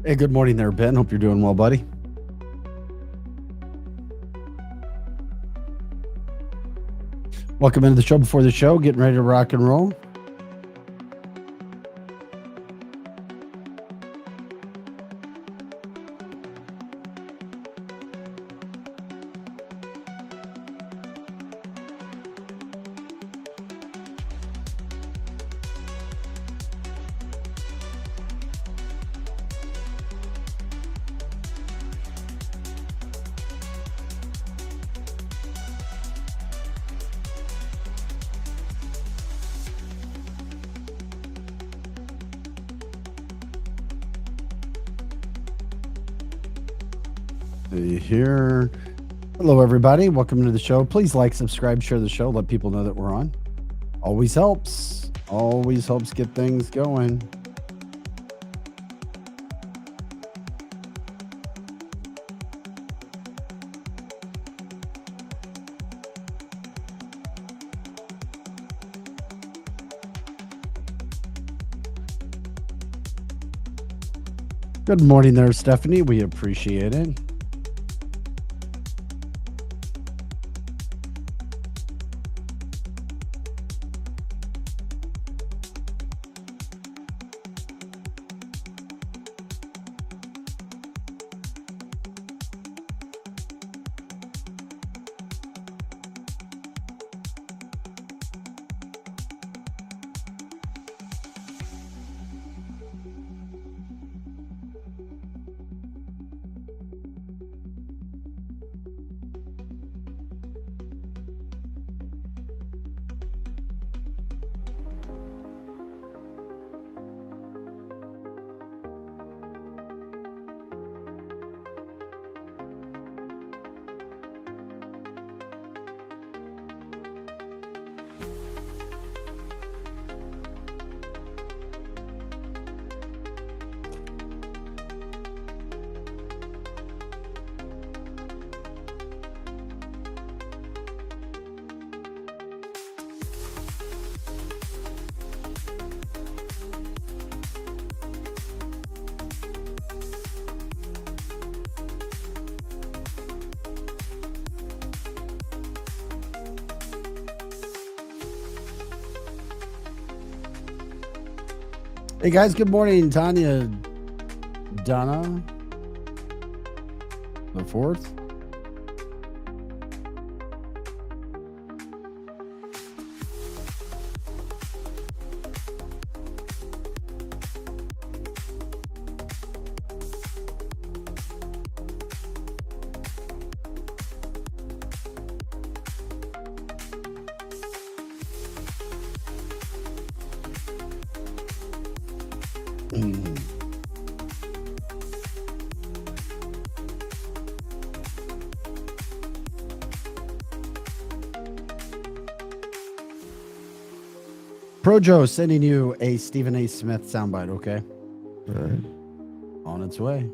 Hey, good morning there, Ben. Hope you're doing well, buddy. Welcome into the show before the show. Getting ready to rock and roll. Here. Hello, everybody. Welcome to the show. Please like, subscribe, share the show. Let people know that we're on. Always helps. Always helps get things going. Good morning there, Stephanie. We appreciate it. Hey, guys. Good morning, Tanya. Donna. The fourth. Projo sending you a Stephen A. Smith soundbite, okay? All right. On its way.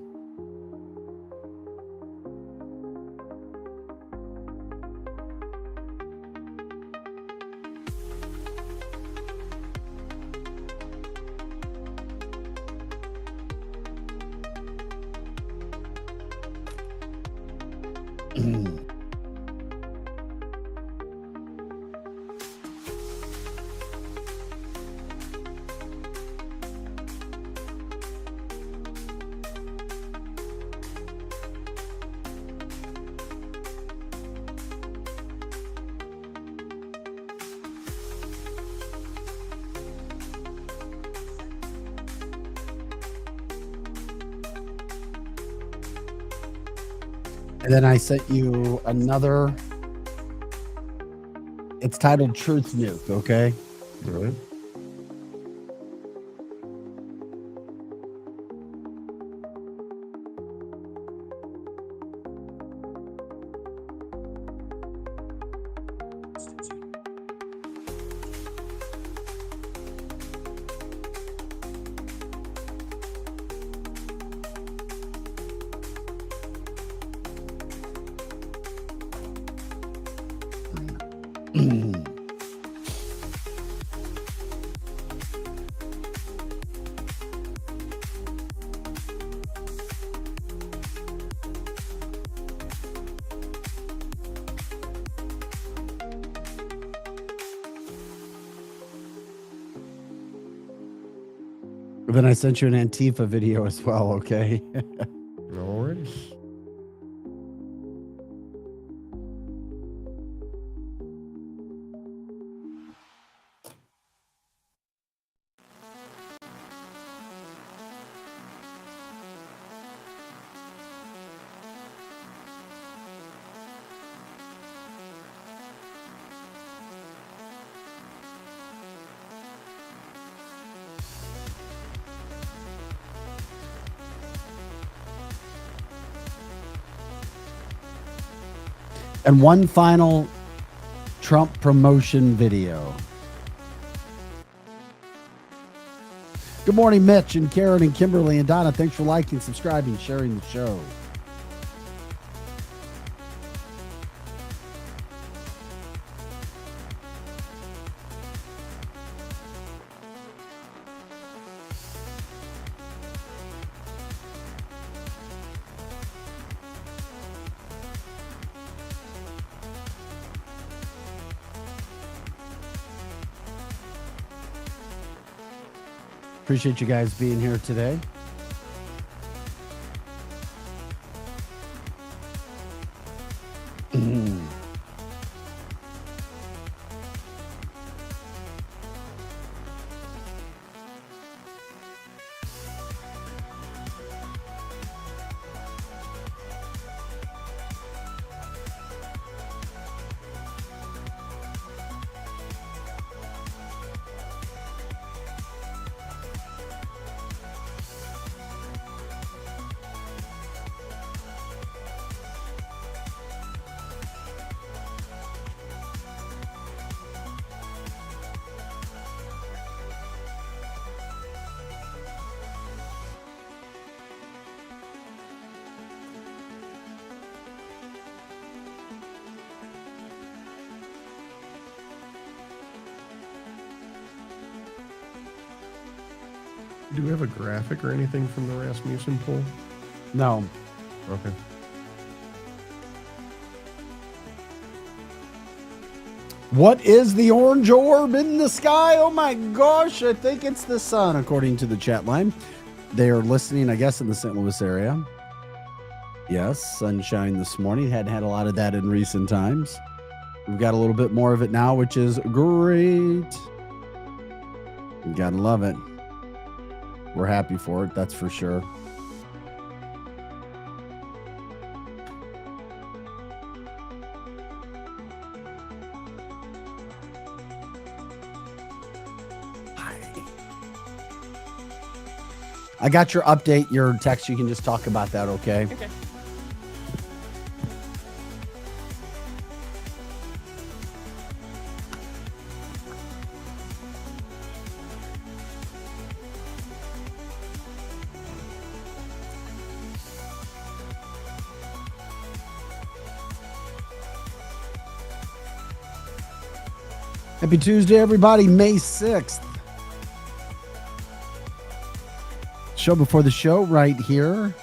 And then I sent you another. It's titled Truth Nuke, okay? All right. Then I sent you an Antifa video as well, okay? Alrighty. And one final Trump promotion video. Good morning, Mitch and Karen and Kimberly and Donna. Thanks for liking, subscribing, sharing the show. Appreciate you guys being here today. Do we have a graphic or anything from the Rasmussen poll? No. Okay. What is the orange orb in the sky? Oh my gosh, I think it's the sun, according to the chat line. They are listening, I guess, in the St. Louis area. Yes, sunshine this morning. Hadn't had a lot of that in recent times. We've got a little bit more of it now, which is great. You gotta love it. We're happy for it, that's for sure. I got your update, your text. You can just talk about that, okay? Okay. Happy Tuesday, everybody. May 6th. Show before the show right here.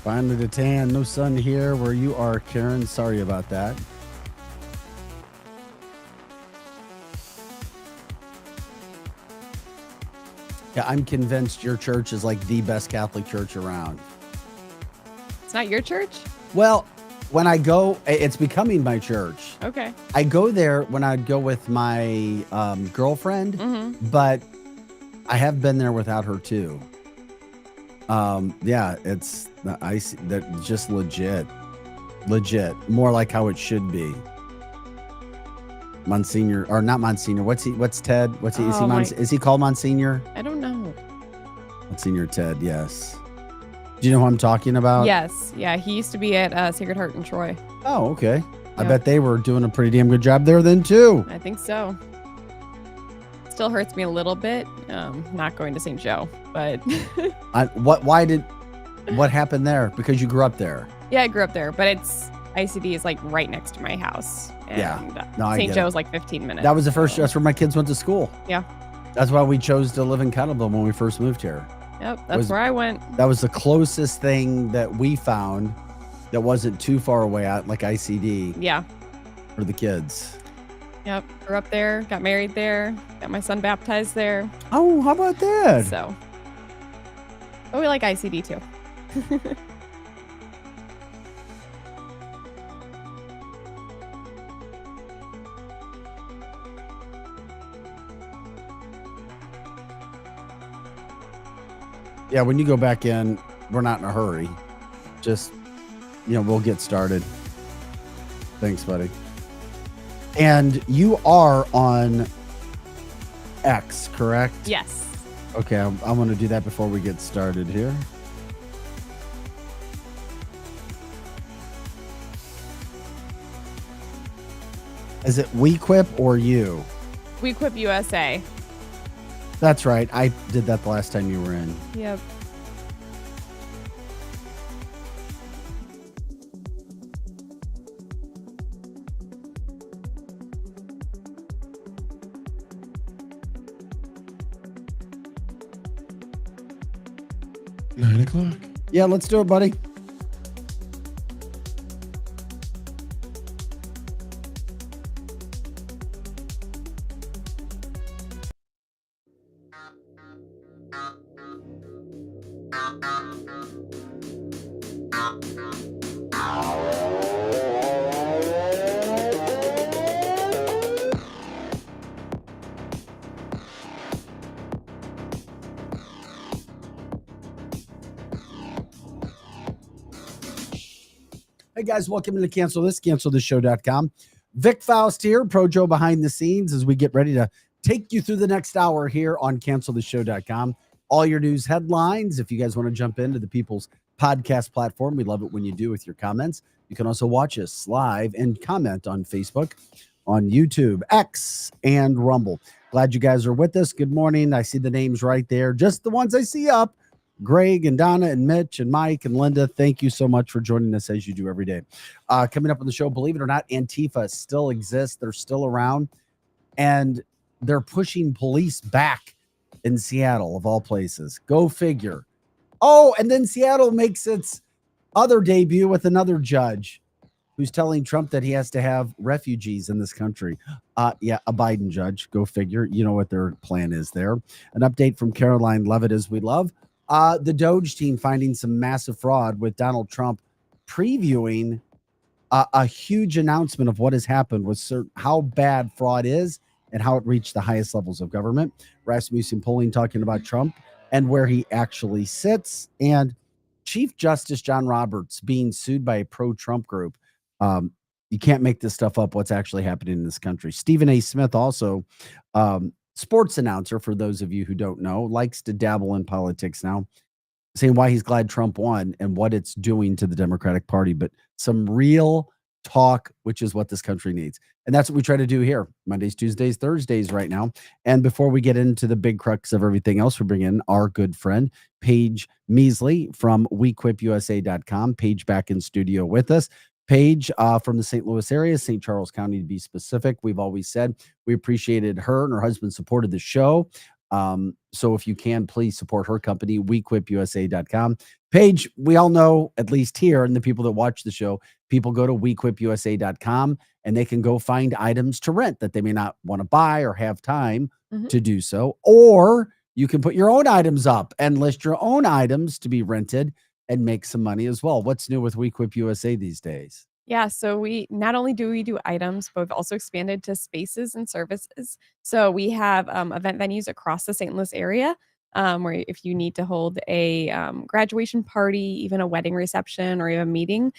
Finally to tan. No sun here where you are, Karen. Sorry about that. Yeah, I'm convinced your church is like the best Catholic church around. It's not your church? Well, when I go, it's becoming my church. Okay. I go there when I go with my girlfriend, but I have been there without her too. Yeah, it's that just legit, more like how it should be. Monsignor, or not Monsignor. What's Ted? Is he called Monsignor? I don't know. Monsignor Ted, yes. Do you know who I'm talking about? Yes. Yeah, he used to be at Sacred Heart in Troy. Oh, okay. I Yeah. bet they were doing a pretty damn good job there then too. I think so. Still hurts me a little bit, not going to St. Joe, but What happened there? Because you grew up there. yeah, I grew up there, but ICD is like right next to my house. And Yeah. No, I St. get Joe's like 15 minutes. That was the first. That's where my kids went to school. Yeah. That's why we chose to live in Kettleville when we first moved here. Yep, that's where I went. That was the closest thing that we found that wasn't too far away at, like ICD. Yeah. For the kids. Yep. Grew up there, got married there, got my son baptized there. Oh, how about that? So, but we like ICD too. Yeah, when you go back in, we're not in a hurry. Just, we'll get started. Thanks, buddy. And you are on X, correct? Yes. Okay, I'm going to do that before we get started here. Is it WeQuip or you? WeQuip USA. That's right. I did that the last time you were in. Yep. $9:00. Yeah, let's do it, buddy. Hey guys, welcome to cancelthisshow.com. Vic Faust here, Pro Joe behind the scenes as we get ready to take you through the next hour here on cancelthisshow.com. All your news headlines. If you guys want to jump into the People's Podcast platform, we love it when you do with your comments. You can also watch us live and comment on Facebook, on YouTube, X, and Rumble. Glad you guys are with us. Good morning. I see the names right there. Just the ones I see up. Greg and Donna and Mitch and Mike and Linda, thank you so much for joining us as you do every day. Coming up on the show, believe it or not, Antifa still exists. They're still around, and they're pushing police back in Seattle, of all places. Go figure. Oh, and then Seattle makes its other debut with another judge who's telling Trump that he has to have refugees in this country. Yeah, a Biden judge. Go figure. You know what their plan is there. An update from Caroline Levitt, as we love. The Doge team finding some massive fraud with Donald Trump previewing a huge announcement of what has happened with how bad fraud is and how it reached the highest levels of government. Rasmussen polling talking about Trump and where he actually sits. And Chief Justice John Roberts being sued by a pro-Trump group. You can't make this stuff up, what's actually happening in this country. Stephen A. Smith also, sports announcer, for those of you who don't know, likes to dabble in politics now, saying why he's glad Trump won and what it's doing to the Democratic Party. But some real talk, which is what this country needs. And that's what we try to do here, Mondays, Tuesdays, Thursdays right now. And before we get into the big crux of everything else, we bring in our good friend, Paige Measley from WeQuipUSA.com. Paige back in studio with us. Paige from the St. Louis area, St. Charles County to be specific. We've always said we appreciated her and her husband supported the show. So if you can, please support her company, WeQuipUSA.com. Paige, we all know, at least here, and the people that watch the show, people go to WeQuipUSA.com and they can go find items to rent that they may not want to buy or have time to do so. Or you can put your own items up and list your own items to be rented and make some money as well. What's new with WeQuip USA these days? Yeah, so we not only do we do items, but we've also expanded to spaces and services. So we have event venues across the St. Louis area, where if you need to hold a graduation party, even a wedding reception, or even a meeting,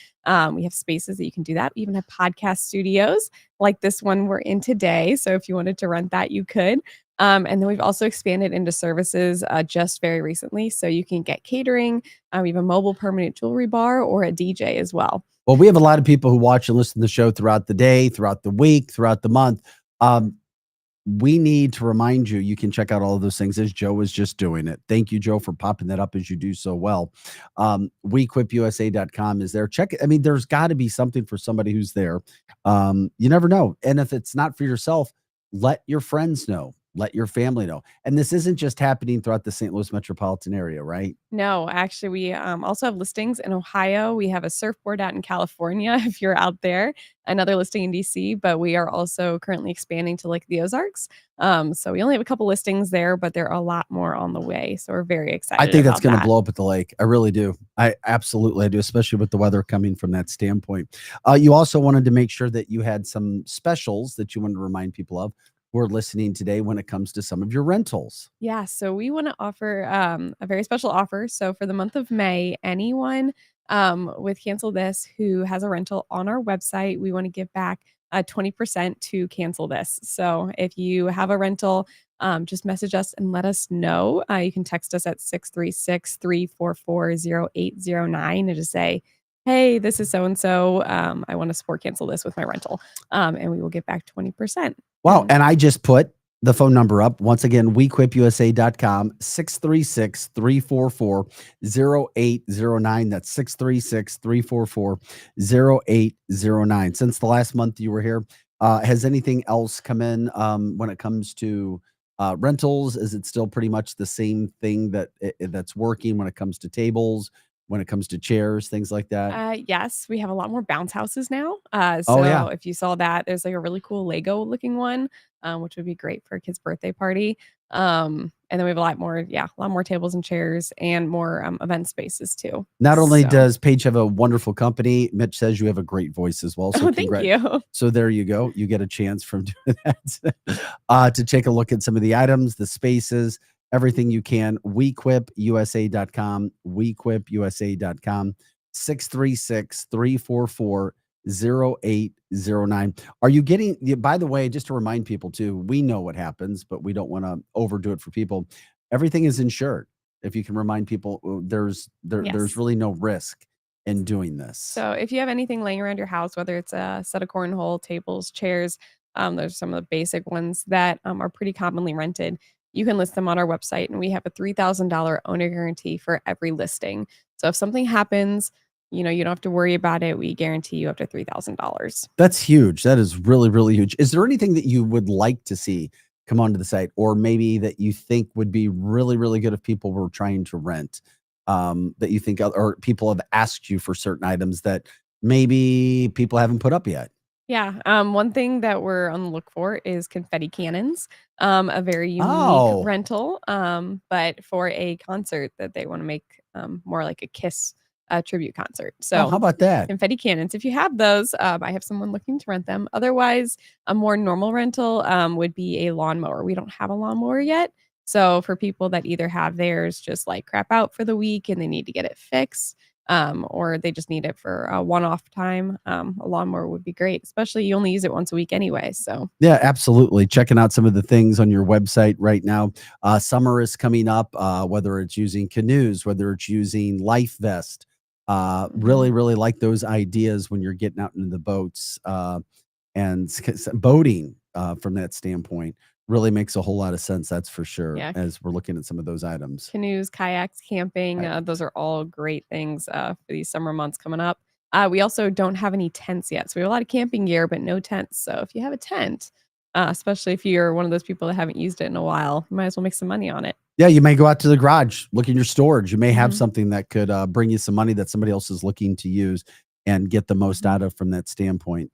we have spaces that you can do that. We even have podcast studios like this one we're in today. So if you wanted to rent that, you could. And then we've also expanded into services just very recently. So you can get catering, we have a mobile permanent jewelry bar, or a DJ as well. Well, we have a lot of people who watch and listen to the show throughout the day, throughout the week, throughout the month. we need to remind you, you can check out all of those things as Joe was just doing it. Thank you, Joe, for popping that up as you do so well. WeQuipUSA.com is there. Check it. I mean, there's got to be something for somebody who's there. You never know. And if it's not for yourself, let your friends know. Let your family know. And this isn't just happening throughout the St. Louis metropolitan area, right? No, actually, we also have listings in Ohio. We have a surfboard out in California if you're out there, another listing in DC, but we are also currently expanding to like the Ozarks. So we only have a couple listings there, but there are a lot more on the way. So we're very I excited think that's about going to that. blow up at the lake. I really do. I absolutely do, especially with the weather coming from that standpoint. You also wanted to make sure that you had some specials that you wanted to remind people of who are listening today when it comes to some of your rentals. Yeah, so we want to offer a very special offer. So for the month of May, anyone with Cancel This who has a rental on our website, we want to give back 20% to Cancel This. So if you have a rental, just message us and let us know. You can text us at 636-344-0809 and just say, hey, this is so and so. I want to support Cancel This with my rental. And we will get back 20%. Wow. And I just put the phone number up. Once again, wequipusa.com, 636-344-0809. That's 636-344-0809. Since the last month you were here, has anything else come in when it comes to rentals? Is it still pretty much the same thing that's working when it comes to tables, when it comes to chairs, things like that? Yes, we have a lot more bounce houses now. Oh, So yeah. if you saw that, there's like a really cool Lego looking one, which would be great for a kid's birthday party. And then we have a lot more, a lot more tables and chairs and more event spaces too. Not only So, does Paige have a wonderful company, Mitch says you have a great voice as well. So oh, thank you. So there you go. You get a chance from doing that to take a look at some of the items, the spaces, everything you can. WeQuipUSA.com, WeQuipUSA.com, 636-344-0809. Are you getting, by the way, just to remind people too, we know what happens, but we don't want to overdo it for people. Everything is insured. If you can remind people, there's Yes. really no risk in doing this. So if you have anything laying around your house, whether it's a set of cornhole tables, chairs, those are some of the basic ones that are pretty commonly rented. You can list them on our website, and we have a $3,000 owner guarantee for every listing. So if something happens, you don't have to worry about it. We guarantee you up to $3,000. That's huge. That is really, really huge. Is there anything that you would like to see come onto the site, or maybe that you think would be really, really good if people were trying to rent, that you think, or people have asked you for certain items that maybe people haven't put up yet? Yeah. One thing that we're on the look for is confetti cannons, a very unique Oh, rental, but for a concert that they want to make more like a Kiss tribute concert. oh, So how about that? confetti cannons, if you have those, I have someone looking to rent them. Otherwise, a more normal rental would be a lawnmower. We don't have a lawnmower yet. So for people that either have theirs just like crap out for the week and they need to get it fixed, or they just need it for a one-off time, a lawnmower would be great, especially you only use it once a week anyway. So Yeah, absolutely. Checking out some of the things on your website right now. Summer is coming up, whether it's using canoes, whether it's using life vest. Really, really like those ideas when you're getting out into the boats and boating from that standpoint. Really makes a whole lot of sense. That's for sure. yeah, As we're looking at some of those items. canoes, kayaks, camping, those are all great things for these summer months coming up. We also don't have any tents yet. So we have a lot of camping gear, but no tents. So if you have a tent, especially if you're one of those people that haven't used it in a while, you might as well make some money on it. Yeah, you may go out to the garage, look in your storage. You may have Mhm. something that could bring you some money that somebody else is looking to use and get the most out of from that standpoint.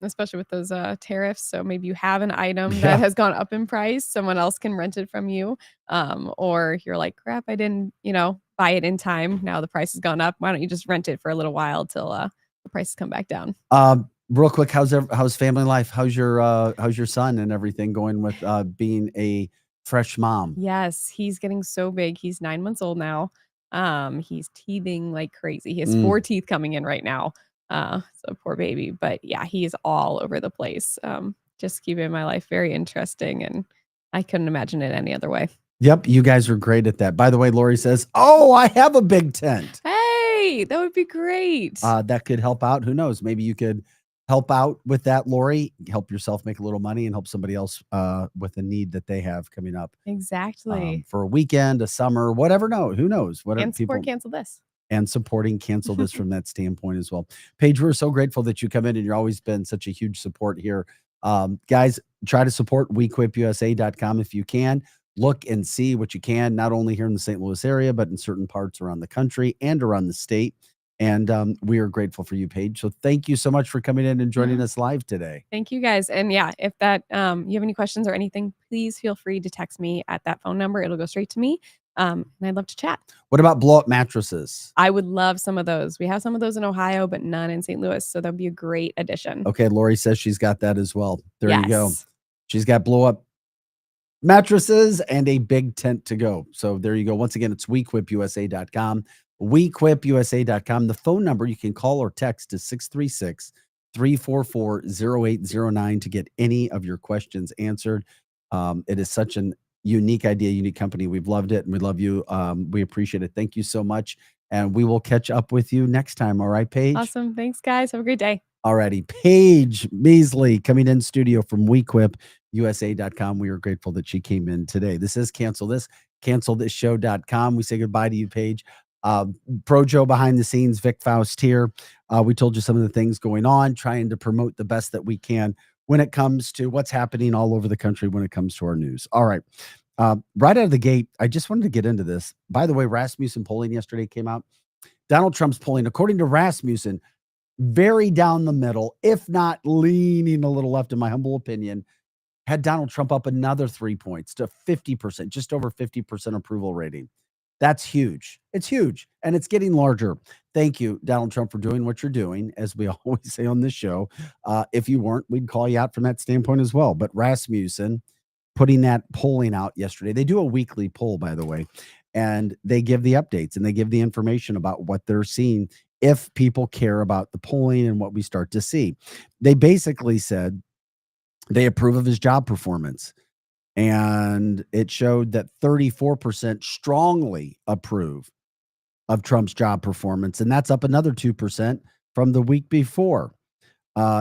Especially with those tariffs. So maybe you have an item Yeah. that has gone up in price, someone else can rent it from you. Or you're like, crap, I didn't, buy it in time. Now the price has gone up. Why don't you just rent it for a little while till the prices come back down? Real quick, how's family life? How's your son and everything going with being a fresh mom? Yes, he's getting so big. He's 9 months old now. He's teething like crazy. He has Mm. 4 teeth coming in right now. So poor baby. But yeah, he is all over the place. Just keeping my life very interesting, and I couldn't imagine it any other way. Yep, you guys are great at that. By the way, Lori says, "Oh, I have a big tent." Hey, that would be great. That could help out. Who knows? Maybe you could help out with that, Lori. Help yourself make a little money and help somebody else with a need that they have coming up Exactly. for a weekend, a summer, whatever. No, who knows? Whatever And people support Cancel This. and supporting Cancel This from that standpoint as well. Paige, we're so grateful that you come in and you're always been such a huge support here. Guys, try to support weequipusa.com if you can. Look and see what you can, not only here in the St. Louis area, but in certain parts around the country and around the state. And we are grateful for you, Paige. So thank you so much for coming in and joining us live today. Thank you guys. And yeah, if that you have any questions or anything, please feel free to text me at that phone number. It'll go straight to me. And I'd love to chat. What about blow up mattresses? I would love some of those. We have some of those in Ohio, but none in St. Louis. So that'd be a great addition. Okay, Lori says she's got that as well. There you go. Yes. She's got blow up mattresses and a big tent to go. So there you go. Once again, it's weequipusa.com. weequipusa.com. The phone number you can call or text is 636-344-0809 to get any of your questions answered. It is such an unique idea, unique company. We've loved it and we love you. We appreciate it. Thank you so much. And we will catch up with you next time. All right, Paige? Awesome. Thanks, guys. Have a great day. Alrighty. Paige Measley coming in studio from weequipusa.com. We are grateful that she came in today. This is cancelthisshow.com. We say goodbye to you, Paige. Pro Joe behind the scenes, Vic Faust here. We told you some of the things going on, trying to promote the best that we can when it comes to what's happening all over the country when it comes to our news. All right. Right out of the gate, I just wanted to get into this. By the way, Rasmussen polling yesterday came out. Donald Trump's polling, according to Rasmussen, very down the middle, if not leaning a little left, in my humble opinion, had Donald Trump up another 3 points to 50%, just over 50% approval rating. That's huge. It's huge, and it's getting larger. Thank you, Donald Trump, for doing what you're doing, as we always say on this show. If you weren't, we'd call you out from that standpoint as well. But Rasmussen putting that polling out yesterday. They do a weekly poll, by the way, and they give the updates and they give the information about what they're seeing if people care about the polling and what we start to see. They basically said they approve of his job performance. And it showed that 34% strongly approve of Trump's job performance. And that's up another 2% from the week before.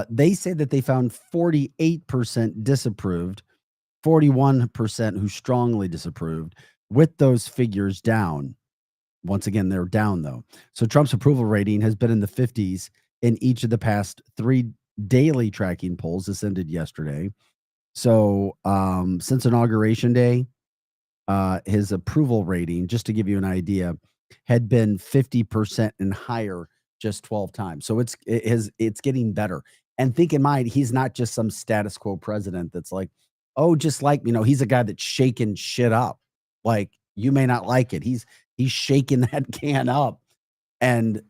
They say that they found 48% disapproved, 41% who strongly disapproved, with those figures down. Once again, they're down, though. So Trump's approval rating has been in the 50s in each of the past 3 daily tracking polls. This ended yesterday. So since Inauguration Day, his approval rating, just to give you an idea, had been 50% and higher just 12 times. So it's getting better. And think in mind, he's not just some status quo president that's like, oh, just like, he's a guy that's shaking shit up. Like, you may not like it. He's shaking that can up and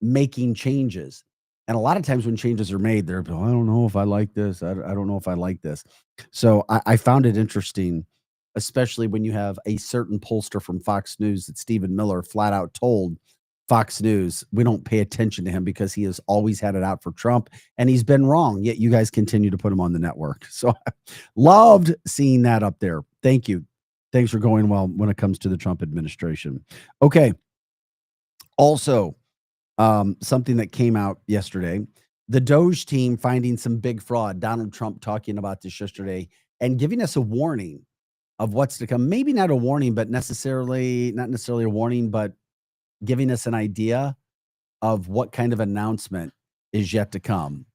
making changes. And a lot of times when changes are made, they're, I don't know if I like this. I don't know if I like this. So I found it interesting, especially when you have a certain pollster from Fox News that Stephen Miller flat out told Fox News, we don't pay attention to him because he has always had it out for Trump and he's been wrong. Yet you guys continue to put him on the network. So I loved seeing that up there. Thank you. Thanks for going well when it comes to the Trump administration. Okay. Also, something that came out yesterday, the Doge team finding some big fraud. Donald Trump talking about this yesterday and giving us a warning of what's to come. Maybe not a warning, but not necessarily a warning, but giving us an idea of what kind of announcement is yet to come.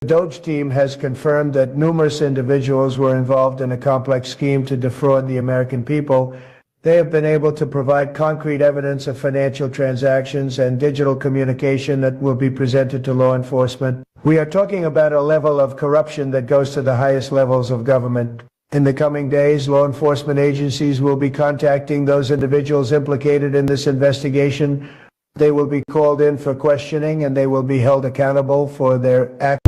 The Doge team has confirmed that numerous individuals were involved in a complex scheme to defraud the American people. They have been able to provide concrete evidence of financial transactions and digital communication that will be presented to law enforcement. We are talking about a level of corruption that goes to the highest levels of government. In the coming days, law enforcement agencies will be contacting those individuals implicated in this investigation. They will be called in for questioning and they will be held accountable for their actions.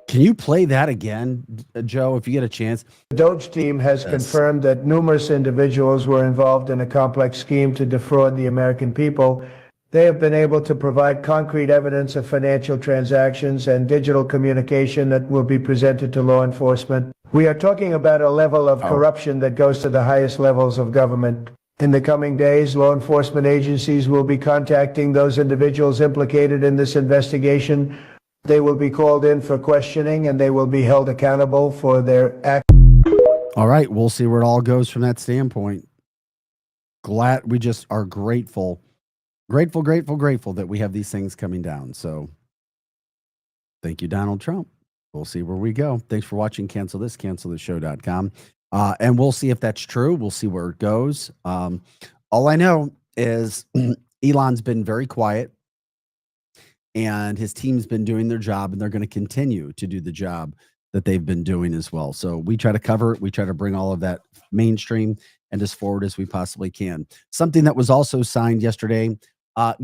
Can you play that again, Joe, if you get a chance? The Doge team has confirmed that numerous individuals were involved in a complex scheme to defraud the American people. They have been able to provide concrete evidence of financial transactions and digital communication that will be presented to law enforcement. We are talking about a level of corruption that goes to the highest levels of government. In the coming days, law enforcement agencies will be contacting those individuals implicated in this investigation. They will be called in for questioning and they will be held accountable for their actions. All right, we'll see where it all goes from that standpoint. Glad we just are grateful that we have these things coming down. So thank you, Donald Trump. We'll see where we go. Thanks for watching. Cancel this, cancelthisshow.com. And we'll see if that's true. We'll see where it goes. All I know is Elon's been very quiet and his team's been doing their job, and they're going to continue to do the job that they've been doing as well. So we try to cover it. We try to bring all of that mainstream and as forward as we possibly can. Something that was also signed yesterday,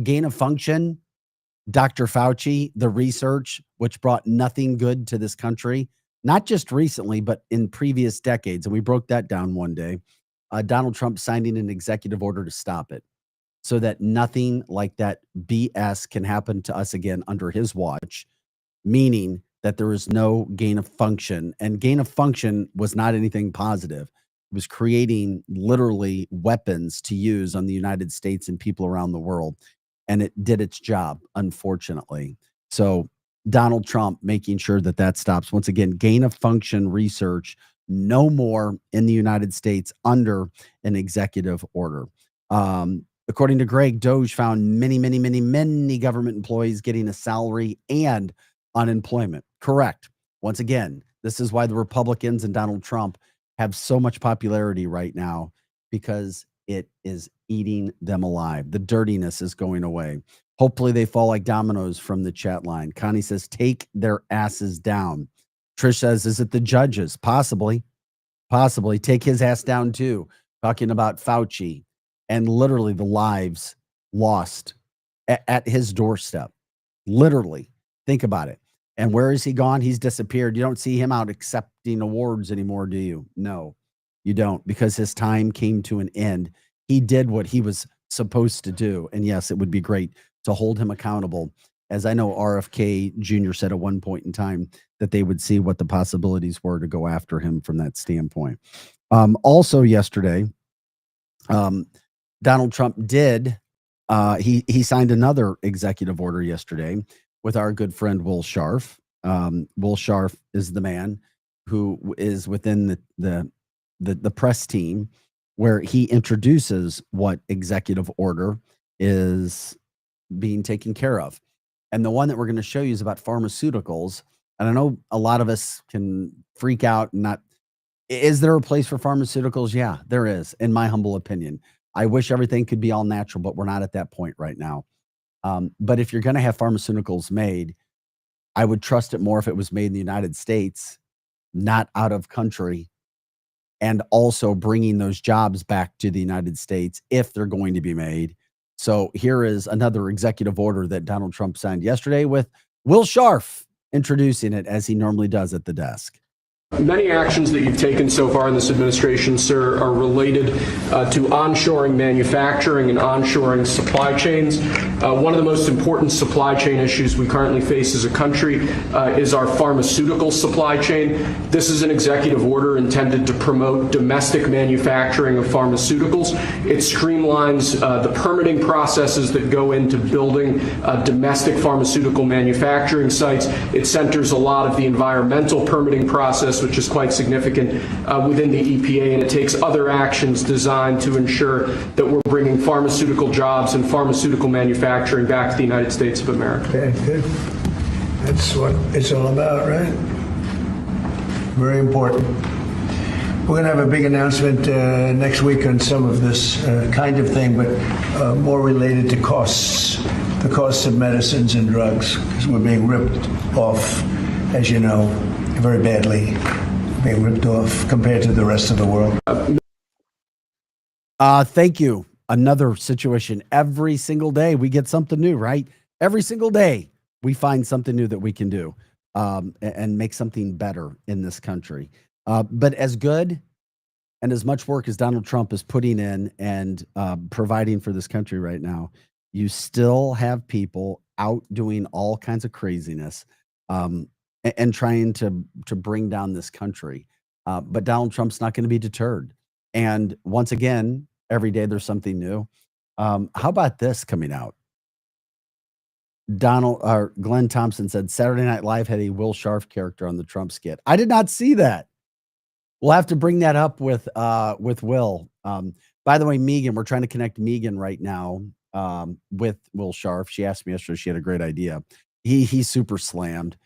gain of function, Dr. Fauci, the research, which brought nothing good to this country, not just recently, but in previous decades. And we broke that down one day. Donald Trump signing an executive order to stop it so that nothing like that BS can happen to us again under his watch, meaning that there is no gain of function. And gain of function was not anything positive. It was creating literally weapons to use on the United States and people around the world. And it did its job, unfortunately. So Donald Trump making sure that that stops. Once again, gain of function research, no more in the United States under an executive order. According to Greg, Doge found many government employees getting a salary and unemployment. Correct. Once again, this is why the Republicans and Donald Trump have so much popularity right now, because it is eating them alive. The dirtiness is going away. Hopefully they fall like dominoes from the chat line. Connie says, take their asses down. Trish says, is it the judges? Possibly. Take his ass down too. Talking about Fauci and literally the lives lost at his doorstep. Literally. Think about it. And where is he gone? He's disappeared. You don't see him out accepting awards anymore, do you? No, you don't, because his time came to an end. He did what he was supposed to do. And yes, it would be great to hold him accountable. As I know RFK Jr. said at one point in time that they would see what the possibilities were to go after him from that standpoint. Also yesterday, Donald Trump did, he signed another executive order yesterday with our good friend Will Scharf. Will Scharf is the man who is within the press team, where he introduces what executive order is being taken care of. And the one that we're going to show you is about pharmaceuticals. And I know a lot of us can freak out and not. Is there a place for pharmaceuticals? Yeah, there is, in my humble opinion. I wish everything could be all natural, but we're not at that point right now. But if you're going to have pharmaceuticals made, I would trust it more if it was made in the United States, not out of country, and also bringing those jobs back to the United States if they're going to be made. So here is another executive order that Donald Trump signed yesterday with Will Scharf introducing it as he normally does at the desk. Many actions that you've taken so far in this administration, sir, are related to onshoring manufacturing and onshoring supply chains. One of the most important supply chain issues we currently face as a country is our pharmaceutical supply chain. This is an executive order intended to promote domestic manufacturing of pharmaceuticals. It streamlines the permitting processes that go into building domestic pharmaceutical manufacturing sites. It centers a lot of the environmental permitting process, which is quite significant within the EPA, and it takes other actions designed to ensure that we're bringing pharmaceutical jobs and pharmaceutical manufacturing back to the United States of America. Okay, good. That's what it's all about, right? Very important. We're going to have a big announcement next week on some of this kind of thing, but more related to costs, the costs of medicines and drugs, because we're being ripped off, as you know, very badly, being ripped off compared to the rest of the world. Thank you. Another situation. Every single day we get something new, right? Every single day we find something new that we can do and make something better in this country. But as good and as much work as Donald Trump is putting in and providing for this country right now, you still have people out doing all kinds of craziness. And trying to bring down this country. But Donald Trump's not going to be deterred. And once again, every day there's something new. How about this coming out? Glenn Thompson said Saturday Night Live had a Will Sharf character on the Trump skit. I did not see that. We'll have to bring that up with Will. By the way, Megan, we're trying to connect Megan right now with Will Sharf. She asked me yesterday. She had a great idea. He's super slammed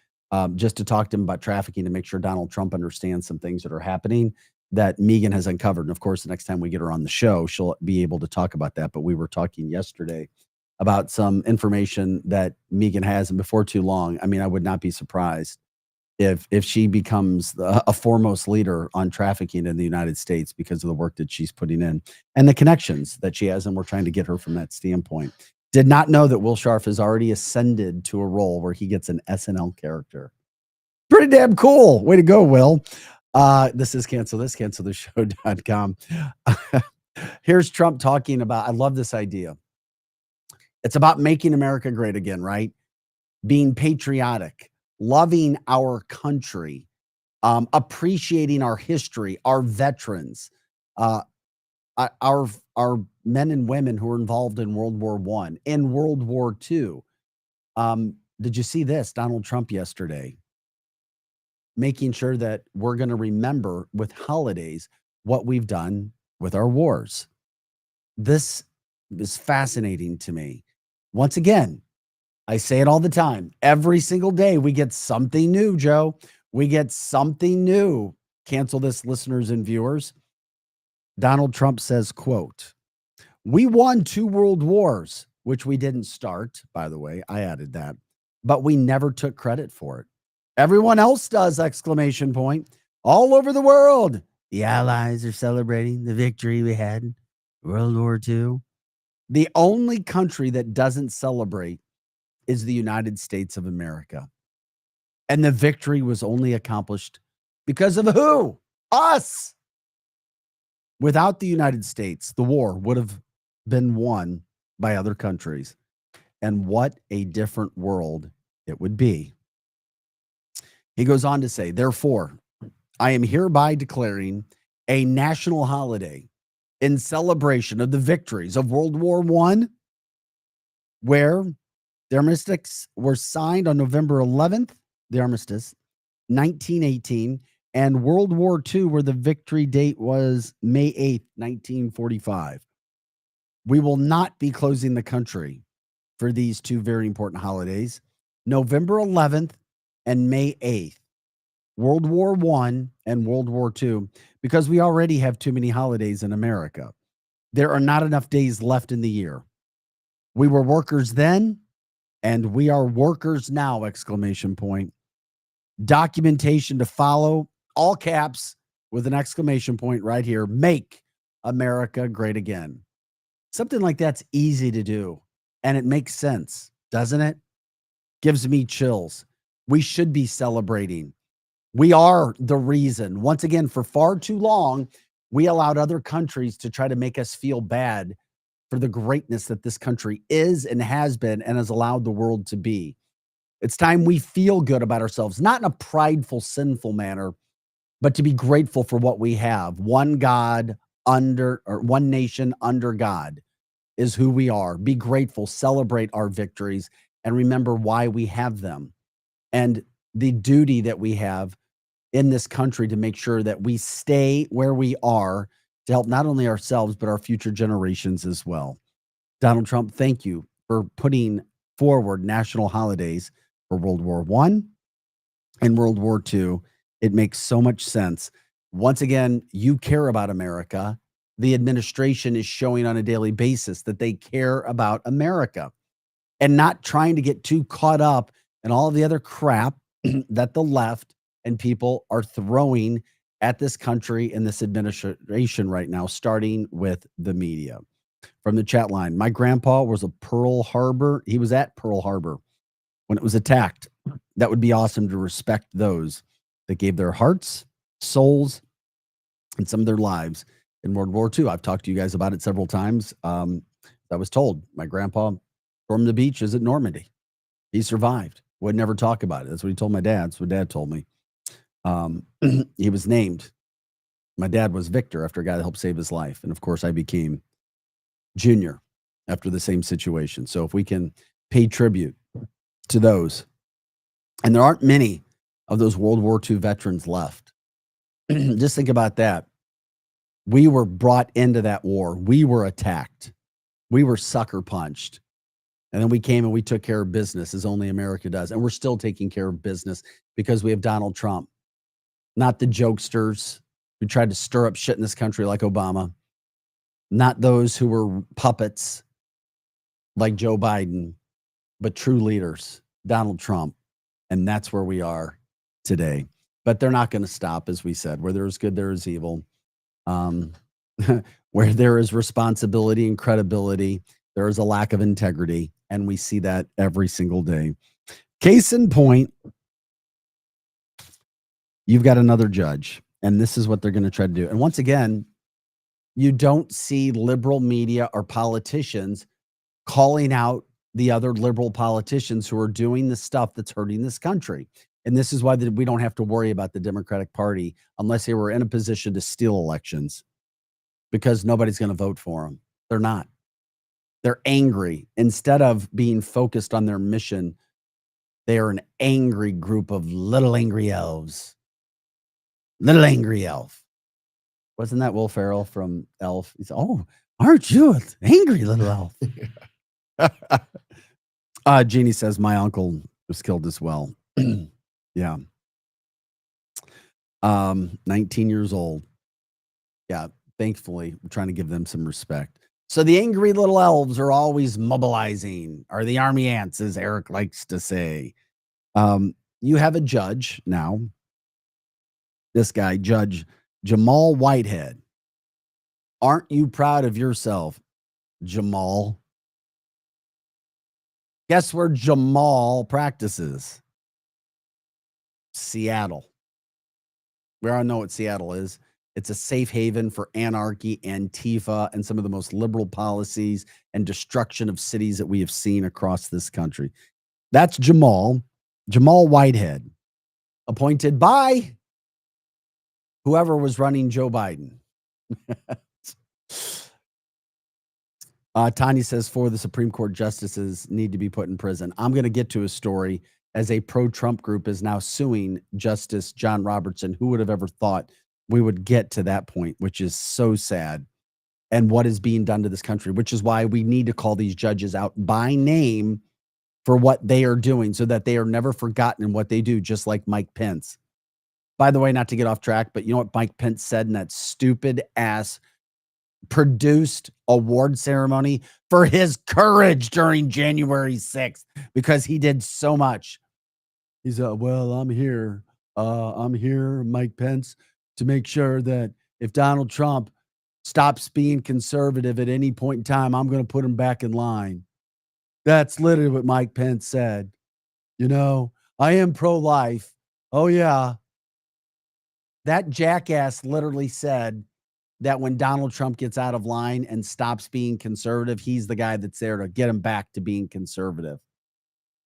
just to talk to him about trafficking to make sure Donald Trump understands some things that are happening that Megan has uncovered. And of course, the next time we get her on the show, she'll be able to talk about that. But we were talking yesterday about some information that Megan has, and before too long, I mean, I would not be surprised if she becomes a foremost leader on trafficking in the United States because of the work that she's putting in and the connections that she has, and we're trying to get her from that standpoint. Did not know that Will Sharf has already ascended to a role where he gets an SNL character. Pretty damn cool. Way to go, Will. This is cancelthisshow.com. Here's Trump talking about, I love this idea. It's about making America great again, right? Being patriotic, loving our country, appreciating our history, our veterans, our men and women who were involved in World War I and World War II. Did you see this? Donald Trump yesterday, making sure that we're going to remember with holidays what we've done with our wars. This is fascinating to me. Once again, I say it all the time. Every single day we get something new, Joe. We get something new. Cancel this, listeners and viewers. Donald Trump says, quote, "We won 2 world wars," which we didn't start, by the way. I added that. But we never took credit for it. Everyone else does, exclamation point. All over the world. The Allies are celebrating the victory we had in World War II. The only country that doesn't celebrate is the United States of America. And the victory was only accomplished because of who? Us. Without the United States, the war would have been won by other countries. And what a different world it would be. He goes on to say, therefore, I am hereby declaring a national holiday in celebration of the victories of World War I, where the armistice were signed on November 11th, the armistice, 1918, and World War II, where the victory date was May 8th, 1945. We will not be closing the country for these 2 very important holidays, November 11th and May 8th, World War I and World War II, because we already have too many holidays in America. There are not enough days left in the year. We were workers then, and we are workers now, exclamation point. Documentation to follow, all caps with an exclamation point right here. Make America great again. Something like that's easy to do, and it makes sense, doesn't it? Gives me chills. We should be celebrating. We are the reason. Once again, for far too long, we allowed other countries to try to make us feel bad for the greatness that this country is and has been and has allowed the world to be. It's time we feel good about ourselves, not in a prideful, sinful manner, but to be grateful for what we have. One God under, or one nation under God is who we are. Be grateful, celebrate our victories, and remember why we have them and the duty that we have in this country to make sure that we stay where we are to help not only ourselves, but our future generations as well. Donald Trump, thank you for putting forward national holidays for World War I and World War II. It makes so much sense. Once again, you care about America. The administration is showing on a daily basis that they care about America and not trying to get too caught up in all the other crap that the left and people are throwing at this country and this administration right now, starting with the media. From the chat line, my grandpa was a Pearl Harbor. He was at Pearl Harbor when it was attacked. That would be awesome to respect those that gave their hearts, souls, and some of their lives in World War II. I've talked to you guys about it several times. I was told my grandpa stormed the beaches at Normandy. He survived. Would never talk about it. That's what he told my dad. That's what Dad told me. He was named. My dad was Victor after a guy that helped save his life. And of course, I became Junior after the same situation. So if we can pay tribute to those. And there aren't many of those World War II veterans left. Just think about that. We were brought into that war. We were attacked. We were sucker punched. And then we came and we took care of business as only America does. And we're still taking care of business because we have Donald Trump, not the jokesters who tried to stir up shit in this country like Obama, not those who were puppets like Joe Biden, but true leaders, Donald Trump. And that's where we are today. But they're not going to stop, as we said. Where there is good, there is evil. Where there is responsibility and credibility, there is a lack of integrity. And we see that every single day. Case in point, you've got another judge, and this is what they're going to try to do. And once again, you don't see liberal media or politicians calling out the other liberal politicians who are doing the stuff that's hurting this country. And this is why we don't have to worry about the Democratic Party unless they were in a position to steal elections, because nobody's going to vote for them. They're not. They're angry. Instead of being focused on their mission, they are an angry group of little angry elves. Little angry elf. Wasn't that Will Ferrell from Elf? He said, "Oh, aren't you an angry little elf?" Jeannie says, my uncle was killed as well. Yeah. 19 years old. Yeah. Thankfully, we're trying to give them some respect. So the angry little elves are always mobilizing, or the army ants, as Eric likes to say. You have a judge now. This guy, Judge Jamal Whitehead. Aren't you proud of yourself, Jamal? Guess where Jamal practices? Seattle. We all know what Seattle is. It's a safe haven for anarchy, Antifa, and some of the most liberal policies and destruction of cities that we have seen across this country. That's Jamal Whitehead, appointed by whoever was running Joe Biden. Tanya says 4 of the Supreme Court justices need to be put in prison. I'm going to get to a story as a pro-Trump group is now suing Justice John Robertson. Who would have ever thought we would get to that point, which is so sad, and what is being done to this country, which is why we need to call these judges out by name for what they are doing so that they are never forgotten in what they do, just like Mike Pence. By the way, not to get off track, but you know what Mike Pence said in that stupid ass produced award ceremony for his courage during January 6th, because he did so much. He's well, I'm here, Mike Pence, to make sure that if Donald Trump stops being conservative at any point in time, I'm going to put him back in line. That's literally what Mike Pence said. You know, I am pro-life. Oh, yeah. That jackass literally said that when Donald Trump gets out of line and stops being conservative, he's the guy that's there to get him back to being conservative.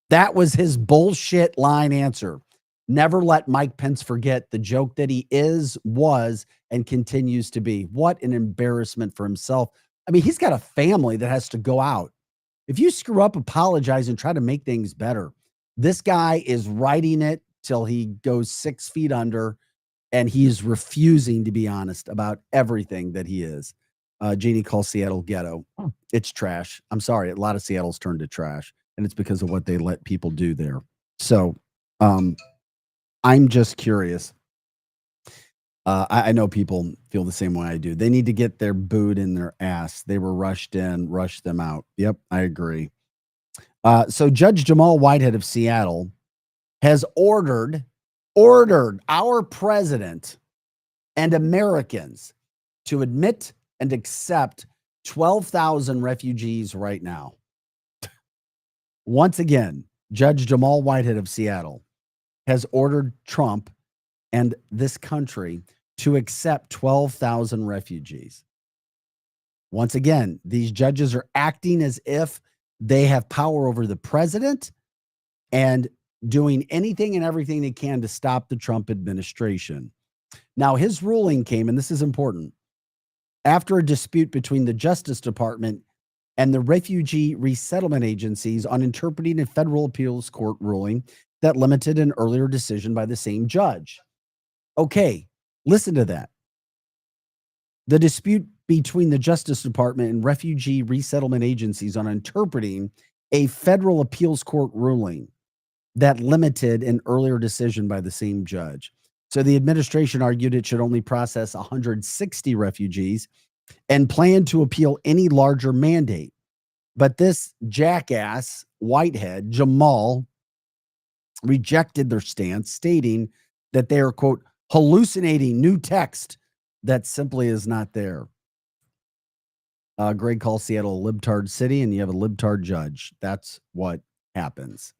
That was his bullshit line answer. Never let Mike Pence forget the joke that he is, was, and continues to be. What an embarrassment for himself. I mean, he's got a family that has to go out. If you screw up, apologize and try to make things better. This guy is writing it till he goes 6 feet under, and he is refusing to be honest about everything that he is. Jeannie calls Seattle ghetto. It's trash. I'm sorry. A lot of Seattle's turned to trash, and it's because of what they let people do there. So I'm just curious. I know people feel the same way I do. They need to get their boot in their ass. They were rushed in, rushed them out. Yep, I agree. So Judge Jamal Whitehead of Seattle has ordered our president and Americans to admit and accept 12,000 refugees right now. Once again, Judge Jamal Whitehead of Seattle has ordered Trump and this country to accept 12,000 refugees. Once again, these judges are acting as if they have power over the president and doing anything and everything they can to stop the Trump administration. Now, his ruling came, and this is important, after a dispute between the Justice Department and the refugee resettlement agencies on interpreting a federal appeals court ruling that limited an earlier decision by the same judge. Okay, listen to that. The dispute between the Justice Department and refugee resettlement agencies on interpreting a federal appeals court ruling that limited an earlier decision by the same judge. So the administration argued it should only process 160 refugees and planned to appeal any larger mandate. But this jackass, Whitehead, Jamal, rejected their stance, stating that they are, quote, hallucinating new text that simply is not there. Greg calls Seattle a libtard city, and you have a libtard judge. That's what happens.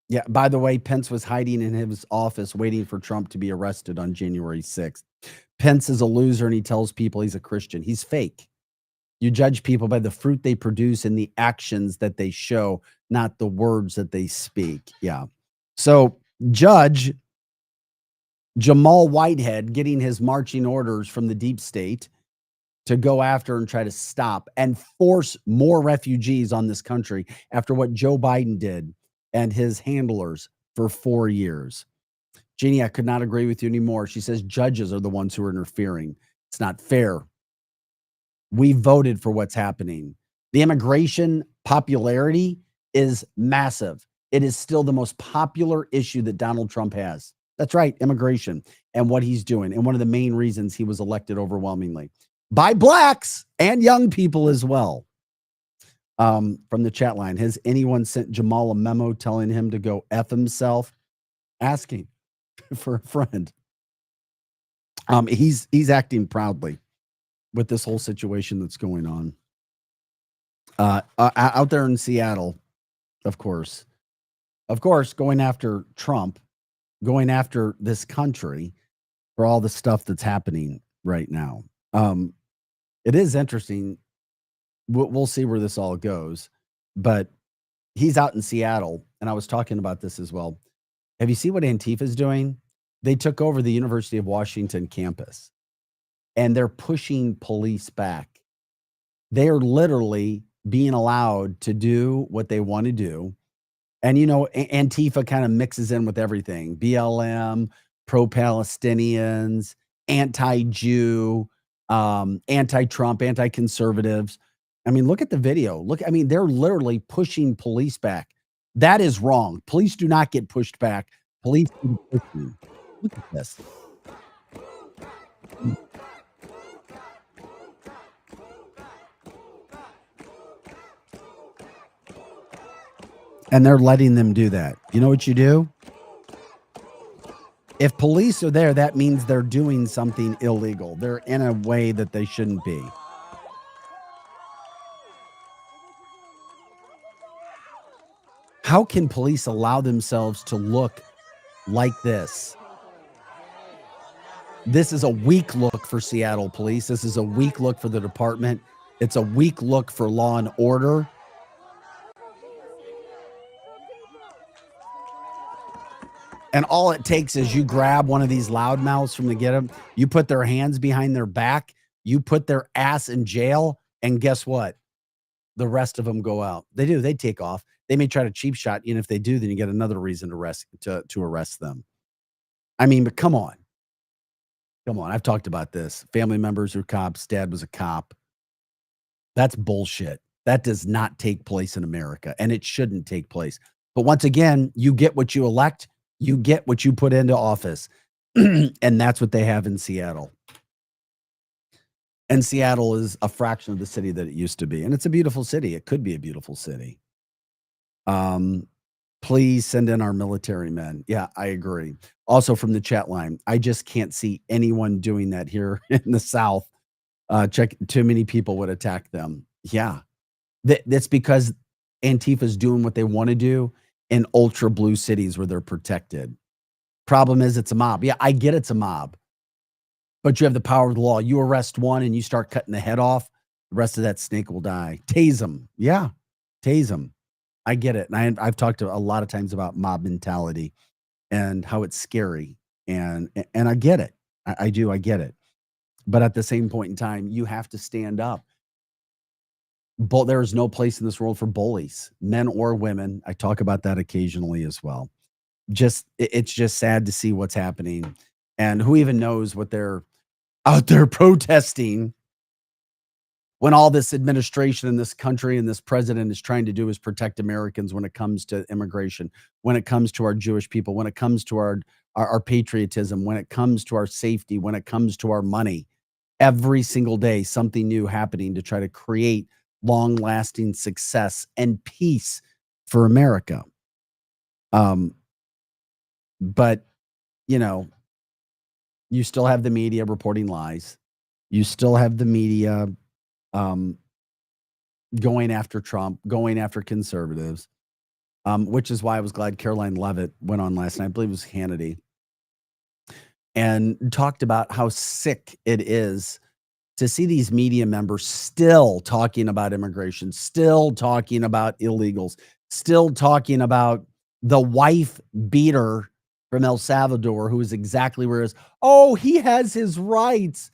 Yeah, by the way, Pence was hiding in his office waiting for Trump to be arrested on January 6th. Pence is a loser, and he tells people he's a Christian. He's fake. You judge people by the fruit they produce and the actions that they show, not the words that they speak. Yeah. So Judge Jamal Whitehead getting his marching orders from the deep state to go after and try to stop and force more refugees on this country after what Joe Biden did and his handlers for 4 years. Jeannie, I could not agree with you anymore. She says judges are the ones who are interfering. It's not fair. We voted for what's happening. The immigration popularity is massive. It is still the most popular issue that Donald Trump has. That's right, immigration and what he's doing. And one of the main reasons he was elected overwhelmingly by blacks and young people as well. From the chat line, has anyone sent Jamal a memo telling him to go F himself? Asking for a friend. He's acting proudly with this whole situation that's going on. Out there in Seattle, of course, going after Trump, going after this country for all the stuff that's happening right now. It is interesting. We'll see where this all goes, but he's out in Seattle, and I was talking about this as well. Have you seen what Antifa is doing? They took over the University of Washington campus, and they're pushing police back. They are literally being allowed to do what they want to do. And, you know, Antifa kind of mixes in with everything. BLM, pro-Palestinians, anti-Jew, anti-Trump, anti-conservatives. I mean, look at the video. They're literally pushing police back. That is wrong. Police do not get pushed back. Police do pushing. Look at this. And they're letting them do that. You know what you do? If police are there, that means they're doing something illegal. They're in a way that they shouldn't be. How can police allow themselves to look like this? This is a weak look for Seattle police. This is a weak look for the department. It's a weak look for law and order. And all it takes is you grab one of these loudmouths from the get up, you put their hands behind their back, you put their ass in jail, and guess what? The rest of them go out. They do. They take off. They may try to cheap shot you, and if they do, then you get another reason to arrest them. I mean, but come on. Come on. I've talked about this. Family members are cops. Dad was a cop. That's bullshit. That does not take place in America, and it shouldn't take place. But once again, you get what you elect. You get what you put into office. And that's what they have in Seattle. And Seattle is a fraction of the city that it used to be. And it's a beautiful city. It could be a beautiful city. Please send in our military men. Yeah, I agree. Also from the chat line, I just can't see anyone doing that here in the South. Too many people would attack them. Yeah. That's because Antifa's doing what they want to do in ultra blue cities where they're protected. Problem is it's a mob. Yeah, I get it's a mob. But you have the power of the law. You arrest one and you start cutting the head off, the rest of that snake will die. Tase them. Yeah, tase them. I get it. And I've talked a lot of times about mob mentality and how it's scary. And I get it. I do. I get it. But at the same point in time, you have to stand up. There is no place in this world for bullies, men or women. I talk about that occasionally as well. It's just sad to see what's happening, and who even knows what they're out there protesting when all this administration in this country and this president is trying to do is protect Americans when it comes to immigration, when it comes to our Jewish people, when it comes to our patriotism, when it comes to our safety, when it comes to our money. Every single day, something new happening to try to create long-lasting success and peace for America. But, you know, you still have the media reporting lies. You still have the media going after Trump, going after conservatives, which is why I was glad Caroline Leavitt went on last night. I believe it was Hannity, and talked about how sick it is to see these media members still talking about immigration, still talking about illegals, still talking about the wife beater from El Salvador, who is exactly where he is. Oh, he has his rights.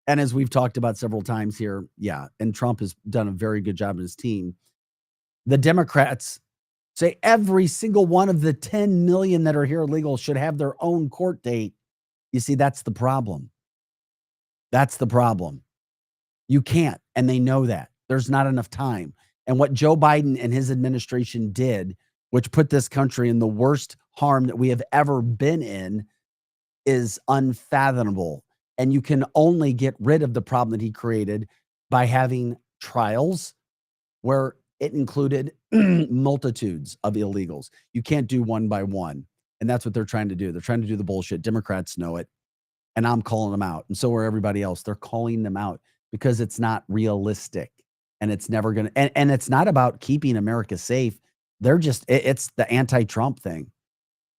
And as we've talked about several times here, yeah, and Trump has done a very good job in his team. The Democrats say every single one of the 10 million that are here illegal should have their own court date. You see, that's the problem. That's the problem. You can't, and they know that. There's not enough time. And what Joe Biden and his administration did, which put this country in the worst harm that we have ever been in, is unfathomable. And you can only get rid of the problem that he created by having trials where it included multitudes of illegals. You can't do one by one. And that's what they're trying to do. They're trying to do the bullshit. Democrats know it. And I'm calling them out. And so are everybody else. They're calling them out because it's not realistic. And it's never going to, and it's not about keeping America safe. They're just, it's the anti-Trump thing.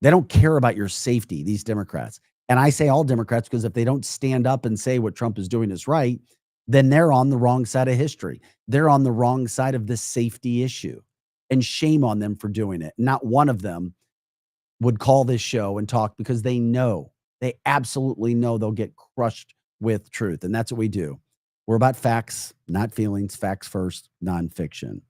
They don't care about your safety, these Democrats. And I say all Democrats because if they don't stand up and say what Trump is doing is right, then they're on the wrong side of history. They're on the wrong side of this safety issue. And shame on them for doing it. Not one of them would call this show and talk because they know, they absolutely know they'll get crushed with truth. And that's what we do. We're about facts, not feelings. Facts first, nonfiction.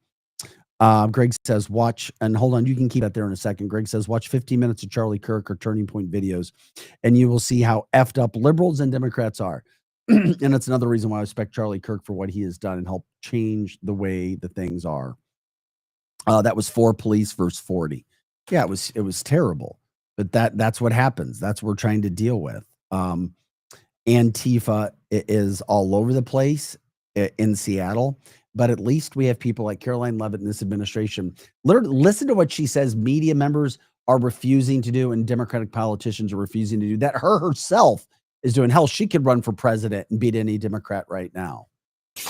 Greg says, watch, and hold on, you can keep that there in a second. Greg says, watch 15 minutes of Charlie Kirk or Turning Point videos, and you will see how effed up liberals and Democrats are. And it's another reason why I respect Charlie Kirk for what he has done and helped change the way the things are. That was 4 police versus 40. Yeah, it was terrible. But that's what happens. That's what we're trying to deal with. Antifa is all over the place in Seattle. But at least we have people like Caroline Leavitt in this administration. Listen to what she says media members are refusing to do and Democratic politicians are refusing to do. That her herself is doing. Hell, she could run for president and beat any Democrat right now.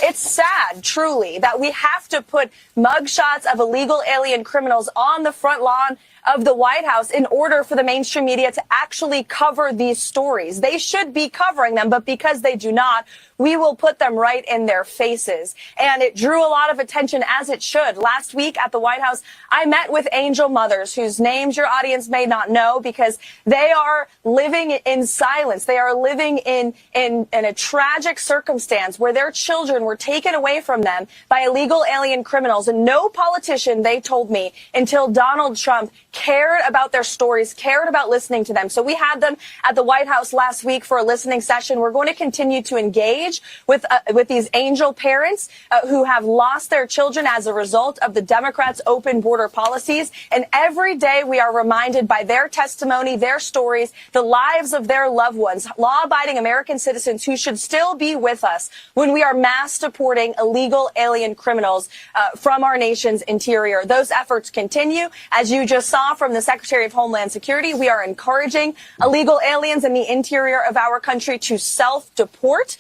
It's sad, truly, that we have to put mugshots of illegal alien criminals on the front lawn of the White House in order for the mainstream media to actually cover these stories. They should be covering them, but because they do not, we will put them right in their faces. And it drew a lot of attention, as it should. Last week at the White House, I met with angel mothers whose names your audience may not know because they are living in silence. They are living in a tragic circumstance where their children were taken away from them by illegal alien criminals. And no politician, they told me, until Donald Trump cared about their stories, cared about listening to them. So we had them at the White House last week for a listening session. We're going to continue to engage with these angel parents who have lost their children as a result of the Democrats' open border policies. And every day we are reminded by their testimony, their stories, the lives of their loved ones, law-abiding American citizens who should still be with us when we are mass deporting illegal alien criminals from our nation's interior. Those efforts continue. As you just saw from the Secretary of Homeland Security, we are encouraging illegal aliens in the interior of our country to self-deport.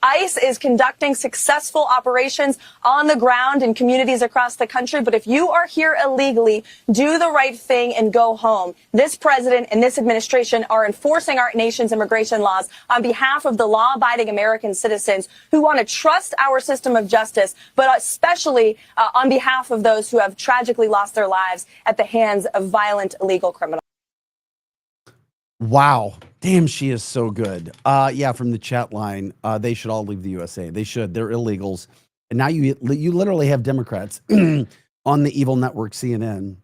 ICE is conducting successful operations on the ground in communities across the country. But if you are here illegally, do the right thing and go home. This president and this administration are enforcing our nation's immigration laws on behalf of the law-abiding American citizens who want to trust our system of justice, but especially on behalf of those who have tragically lost their lives at the hands of violent illegal criminals. Wow. Damn, she is so good. Yeah, from the chat line, they should all leave the USA. They should. They're illegals. And now you literally have Democrats on the evil network CNN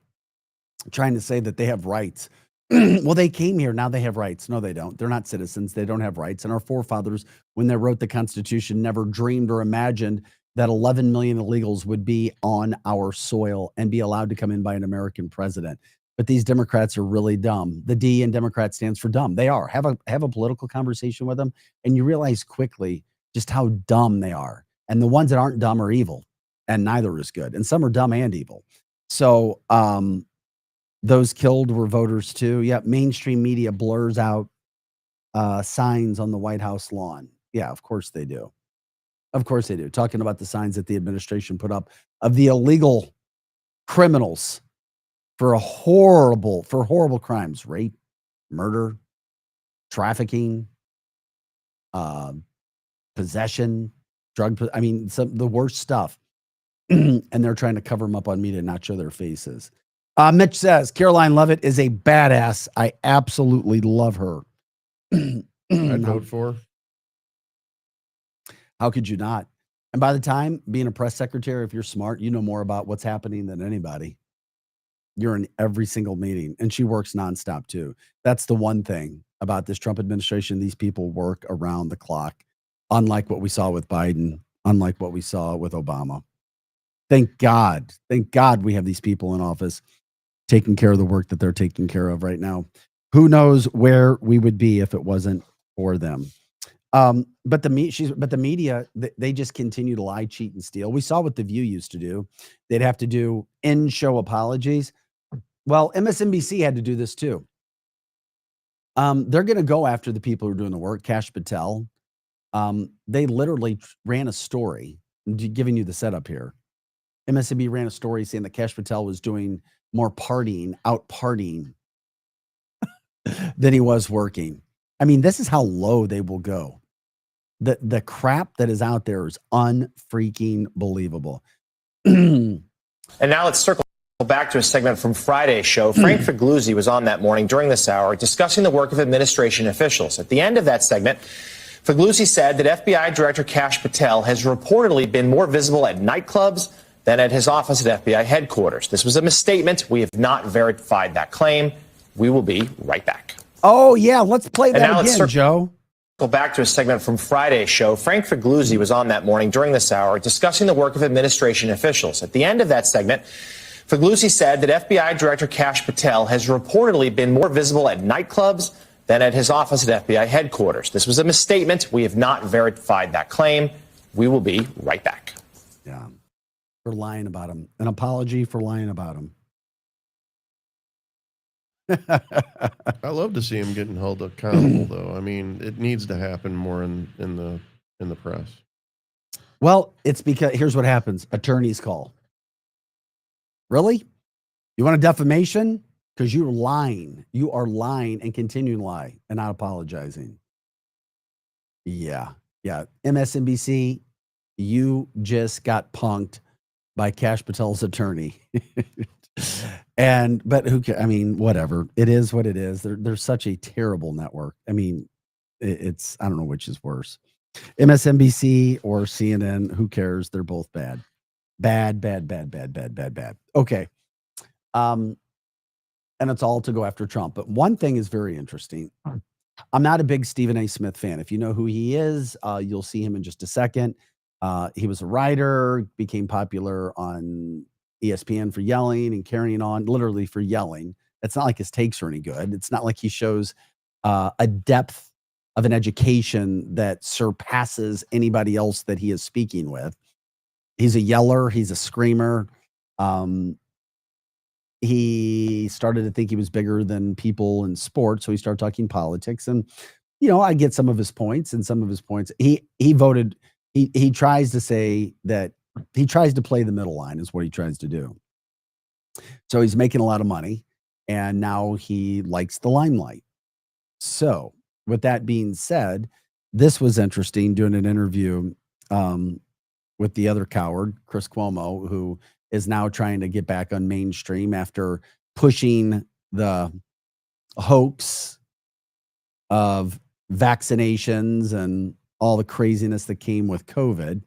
trying to say that they have rights. Well, they came here. Now they have rights. No, they don't. They're not citizens. They don't have rights. And our forefathers, when they wrote the Constitution, never dreamed or imagined that 11 million illegals would be on our soil and be allowed to come in by an American president. But these Democrats are really dumb. The D in Democrat stands for dumb. They are. Have a political conversation with them, and you realize quickly just how dumb they are. And the ones that aren't dumb are evil, and neither is good. And some are dumb and evil. So those killed were voters too. Yeah, mainstream media blurs out signs on the White House lawn. Yeah, of course they do. Of course they do. Talking about the signs that the administration put up of the illegal criminals for horrible crimes, rape, murder, trafficking, possession, the worst stuff. And they're trying to cover them up on media and not show their faces. Mitch says, Caroline Leavitt is a badass. I absolutely love her. I'd vote for her. How could you not? And by the time being a press secretary, if you're smart, you know more about what's happening than anybody. You're in every single meeting, and she works nonstop too. That's the one thing about this Trump administration. These people work around the clock, unlike what we saw with Biden, unlike what we saw with Obama. Thank God we have these people in office taking care of the work that they're taking care of right now. Who knows where we would be if it wasn't for them. But the media, they just continue to lie, cheat, and steal. We saw what The View used to do. They'd have to do in-show apologies. Well, MSNBC had to do this too. They're going to go after the people who are doing the work. Kash Patel. They literally ran a story. I'm giving you the setup here. MSNBC ran a story saying that Kash Patel was doing more out partying than he was working. I mean, this is how low they will go. The crap that is out there is unfreaking believable. And now let's circle back to a segment from Friday's show. Frank Figluzzi was on that morning during this hour discussing the work of administration officials. At the end of that segment, Figluzzi said that FBI Director Kash Patel has reportedly been more visible at nightclubs than at his office at FBI headquarters. This was a misstatement. We have not verified that claim. We will be right back. Oh, yeah. Let's play that again, Joe. Go back to a segment from Friday's show. Frank Figluzzi was on that morning during this hour discussing the work of administration officials. At the end of that segment, Figluzzi said that FBI Director Kash Patel has reportedly been more visible at nightclubs than at his office at FBI headquarters. This was a misstatement. We have not verified that claim. We will be right back. Yeah. For lying about him. An apology for lying about him. I love to see him getting held accountable, though. I mean, it needs to happen more in the press. Well, it's because here's what happens: attorneys call. Really? You want a defamation? Because you're lying. You are lying and continuing to lie and not apologizing. Yeah. MSNBC, you just got punked by Kash Patel's attorney. But who cares? I mean, whatever. It is what it is. They're such a terrible network. I mean, it's I don't know which is worse, MSNBC or CNN. Who cares? They're both bad. Bad. Okay. And it's all to go after Trump. But one thing is very interesting. I'm not a big Stephen A. Smith fan. If you know who he is, you'll see him in just a second. He was a writer, became popular on ESPN for yelling and carrying on, literally for yelling. It's not like his takes are any good. It's not like he shows a depth of an education that surpasses anybody else that he is speaking with. He's a yeller. He's a screamer. He started to think he was bigger than people in sports, so he started talking politics. And I get some of his points, and some of his points he voted. He tries to say that he tries to play the middle line is what he tries to do. So he's making a lot of money, and now he likes the limelight. So with that being said, this was interesting, doing an interview with the other coward, Chris Cuomo, who is now trying to get back on mainstream after pushing the hoax of vaccinations and all the craziness that came with COVID.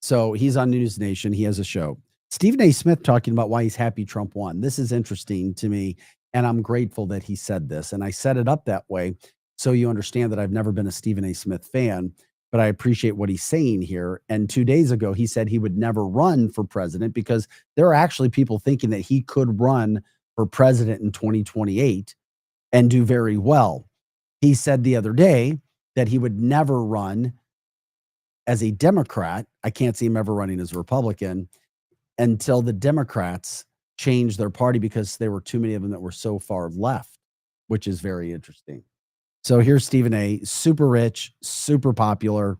So he's on News Nation. He has a show. Stephen A. Smith talking about why he's happy Trump won. This is interesting to me, and I'm grateful that he said this. And I set it up that way so you understand that I've never been a Stephen A. Smith fan, but I appreciate what he's saying here. And 2 days ago, he said he would never run for president because there are actually people thinking that he could run for president in 2028 and do very well. He said the other day that he would never run as a Democrat. I can't see him ever running as a Republican until the Democrats changed their party because there were too many of them that were so far left, which is very interesting. So here's Stephen A., super rich, super popular,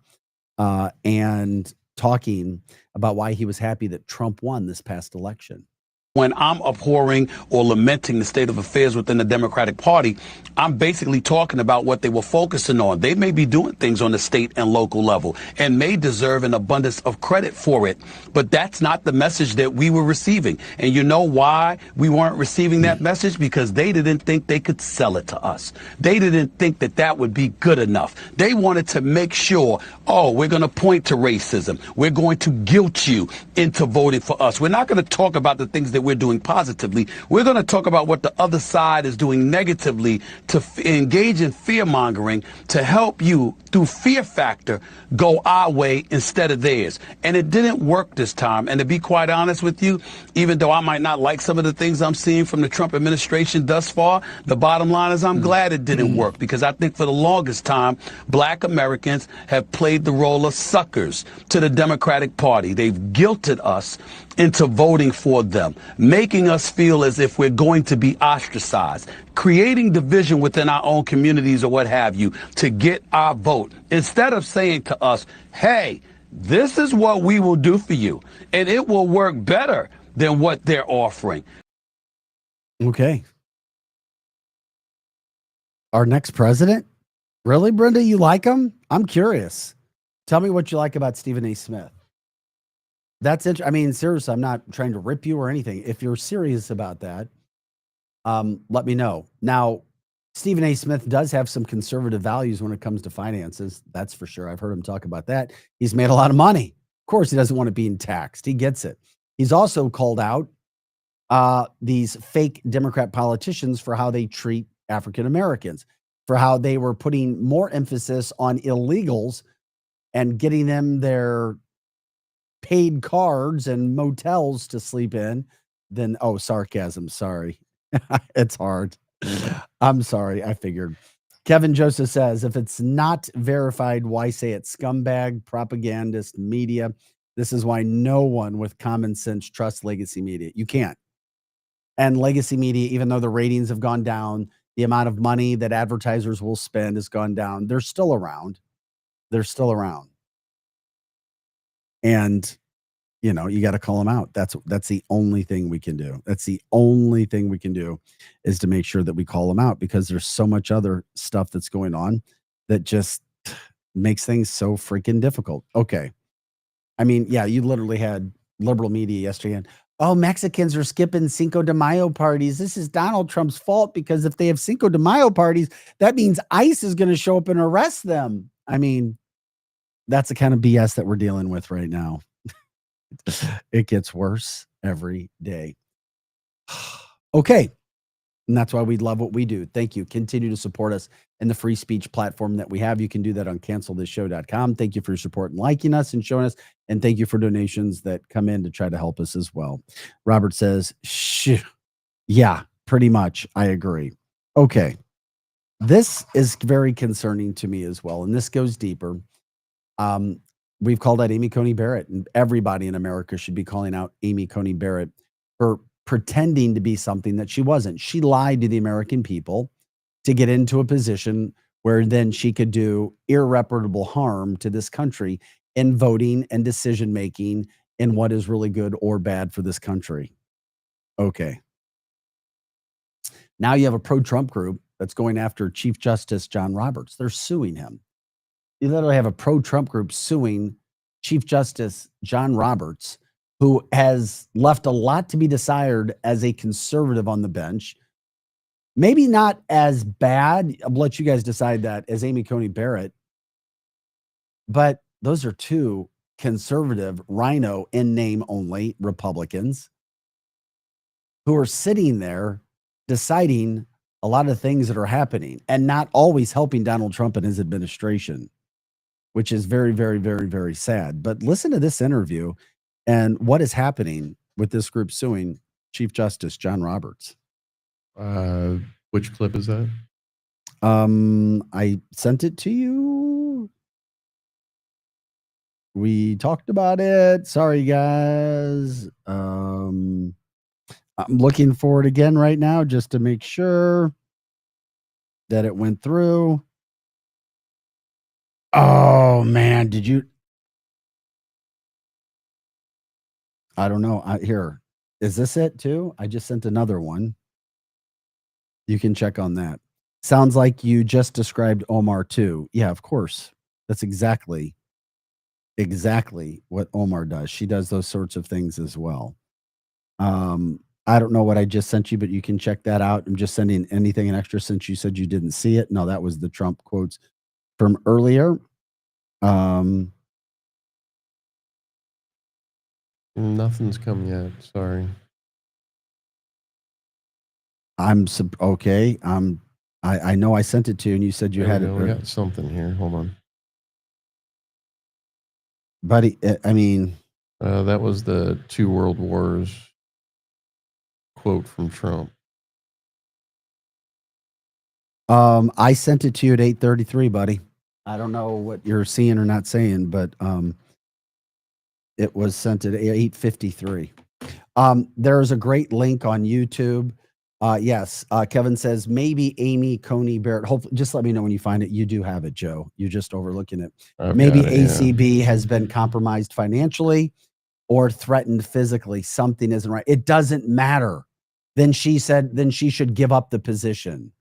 and talking about why he was happy that Trump won this past election. When I'm abhorring or lamenting the state of affairs within the Democratic Party, I'm basically talking about what they were focusing on. They may be doing things on the state and local level and may deserve an abundance of credit for it, but that's not the message that we were receiving. And you know why we weren't receiving that message? Because they didn't think they could sell it to us. They didn't think that that would be good enough. They wanted to make sure, oh, we're going to point to racism. We're going to guilt you into voting for us. We're not going to talk about the things that we're doing positively. We're going to talk about what the other side is doing negatively to engage in fear mongering to help you through fear factor go our way instead of theirs. And it didn't work this time. And to be quite honest with you, even though I might not like some of the things I'm seeing from the Trump administration thus far, the bottom line is I'm glad it didn't work, because I think for the longest time, black Americans have played the role of suckers to the Democratic Party. They've guilted us into voting for them, making us feel as if we're going to be ostracized, creating division within our own communities or what have you to get our vote, instead of saying to us, hey, this is what we will do for you, and it will work better than what they're offering. Okay. Our next president? Really, Brenda? You like him? I'm curious. Tell me what you like about Stephen A. Smith. That's interesting. I mean, seriously, I'm not trying to rip you or anything. If you're serious about that, let me know. Now, Stephen A. Smith does have some conservative values when it comes to finances. That's for sure. I've heard him talk about that. He's made a lot of money. Of course, he doesn't want it being taxed. He gets it. He's also called out these fake Democrat politicians for how they treat African Americans, for how they were putting more emphasis on illegals and getting them their paid cards and motels to sleep in than, oh, sarcasm. Sorry. It's hard. I'm sorry. I figured. Kevin Joseph says, if it's not verified, why say it? Scumbag, propagandist, media. This is why no one with common sense trusts legacy media. You can't. And legacy media, even though the ratings have gone down, the amount of money that advertisers will spend has gone down. They're still around. They're still around. And, you know, you got to call them out. That's the only thing we can do. That's the only thing we can do, is to make sure that we call them out, because there's so much other stuff that's going on that just makes things so freaking difficult. Okay. I mean, yeah, you literally had liberal media yesterday. And, oh, Mexicans are skipping Cinco de Mayo parties. This is Donald Trump's fault, because if they have Cinco de Mayo parties, that means ICE is going to show up and arrest them. I mean, that's the kind of BS that we're dealing with right now. It gets worse every day. Okay. And that's why we love what we do. Thank you. Continue to support us in the free speech platform that we have. You can do that on cancelthisshow.com. Thank you for your support and liking us and showing us. And thank you for donations that come in to try to help us as well. Robert says, yeah, pretty much. I agree. Okay. This is very concerning to me as well. And this goes deeper. We've called out Amy Coney Barrett, and everybody in America should be calling out Amy Coney Barrett for pretending to be something that she wasn't. She lied to the American people to get into a position where then she could do irreparable harm to this country in voting and decision making in what is really good or bad for this country. Okay. Now you have a pro-Trump group that's going after Chief Justice John Roberts. They're suing him. You literally have a pro-Trump group suing Chief Justice John Roberts, who has left a lot to be desired as a conservative on the bench. Maybe not as bad, I'll let you guys decide that, as Amy Coney Barrett. But those are two conservative, rhino in name only Republicans who are sitting there deciding a lot of things that are happening and not always helping Donald Trump and his administration, which is very, very, very, very sad. But listen to this interview and what is happening with this group suing Chief Justice John Roberts. Which clip is that? I sent it to you. We talked about it. Sorry, guys. I'm looking for it again right now just to make sure that it went through. Oh, man. Did you? I don't know. Here. Is this it too? I just sent another one. You can check on that. Sounds like you just described Omar too. Yeah, of course. That's exactly what Omar does. She does those sorts of things as well. I don't know what I just sent you, but you can check that out. I'm just sending anything an extra since you said you didn't see it. No, that was the Trump quotes from earlier. Nothing's come yet. Sorry. Okay. I know I sent it to you and you said you had it. We got something here. Hold on. Buddy, I mean. That was the 2 world wars quote from Trump. I sent it to you at 8:33, buddy. I don't know what you're seeing or not saying, but it was sent at 8:53. There's a great link on YouTube. Yes, Kevin says maybe Amy Coney Barrett. Hopefully, just let me know when you find it. You do have it, Joe. You're just overlooking it. Maybe ACB has been compromised financially or threatened physically. Something isn't right. It doesn't matter. Then she said, then she should give up the position.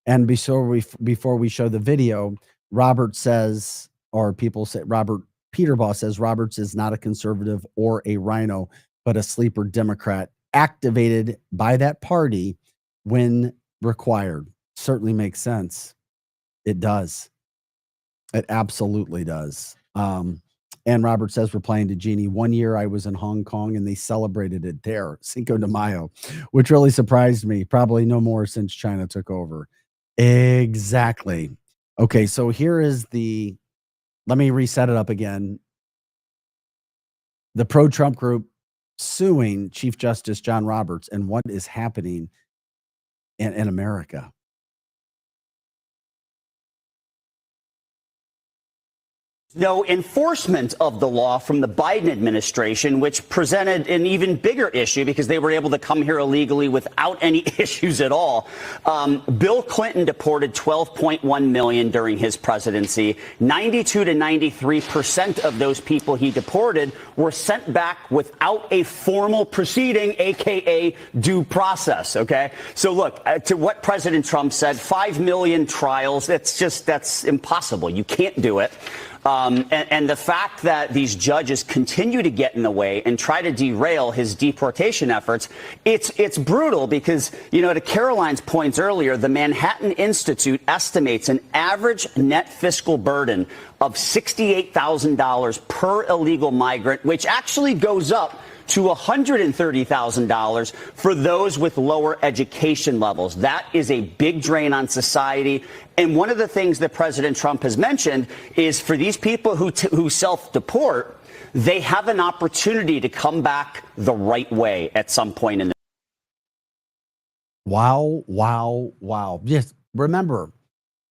And before we show the video, Robert says, or people say, Robert Peterbaugh says Roberts is not a conservative or a rhino, but a sleeper Democrat activated by that party when required. Certainly makes sense. It does. It absolutely does. And Robert says, replying to Jeannie, 1 year I was in Hong Kong and they celebrated it there, Cinco de Mayo, which really surprised me. Probably no more since China took over. Exactly. Okay, so here is let me reset it up again. The pro-Trump group suing Chief Justice John Roberts and what is happening in America. No enforcement of the law from the Biden administration, which presented an even bigger issue because they were able to come here illegally without any issues at all. Bill Clinton deported 12.1 million during his presidency. 92 to 93% of those people he deported were sent back without a formal proceeding, aka due process. OK, so look to what President Trump said, 5 million trials. That's impossible. You can't do it. And the fact that these judges continue to get in the way and try to derail his deportation efforts, it's brutal because, you know, to Caroline's points earlier, the Manhattan Institute estimates an average net fiscal burden of $68,000 per illegal migrant, which actually goes up to $130,000 for those with lower education levels. That is a big drain on society. And one of the things that President Trump has mentioned is for these people who self-deport, they have an opportunity to come back the right way at some point in the. Wow, wow, wow. Just remember,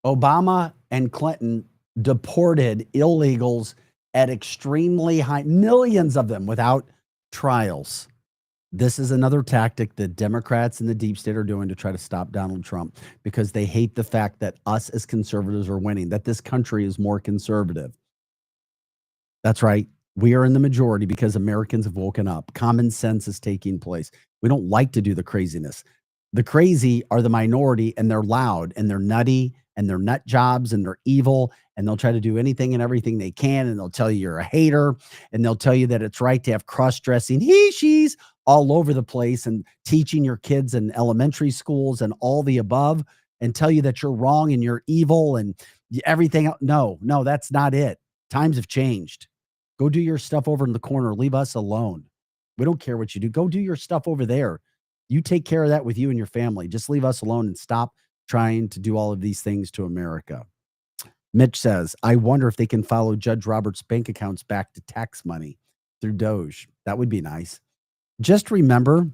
Obama and Clinton deported illegals at extremely high, millions of them without trials. This is another tactic that Democrats and the deep state are doing to try to stop Donald Trump because they hate the fact that us as conservatives are winning, that this country is more conservative. That's right. We are in the majority because Americans have woken up. Common sense is taking place. We don't like to do the craziness. The crazy are the minority, and they're loud and they're nutty and they're nut jobs and they're evil and they'll try to do anything and everything they can. And they'll tell you you're a hater and they'll tell you that it's right to have cross-dressing she's all over the place and teaching your kids in elementary schools and all the above and tell you that you're wrong and you're evil and everything else. No, that's not it. Times have changed. Go do your stuff over in the corner. Leave us alone. We don't care what you do. Go do your stuff over there. You take care of that with you and your family. Just leave us alone and stop trying to do all of these things to America. Mitch says, I wonder if they can follow Judge Roberts' bank accounts back to tax money through Doge. That would be nice. Just remember,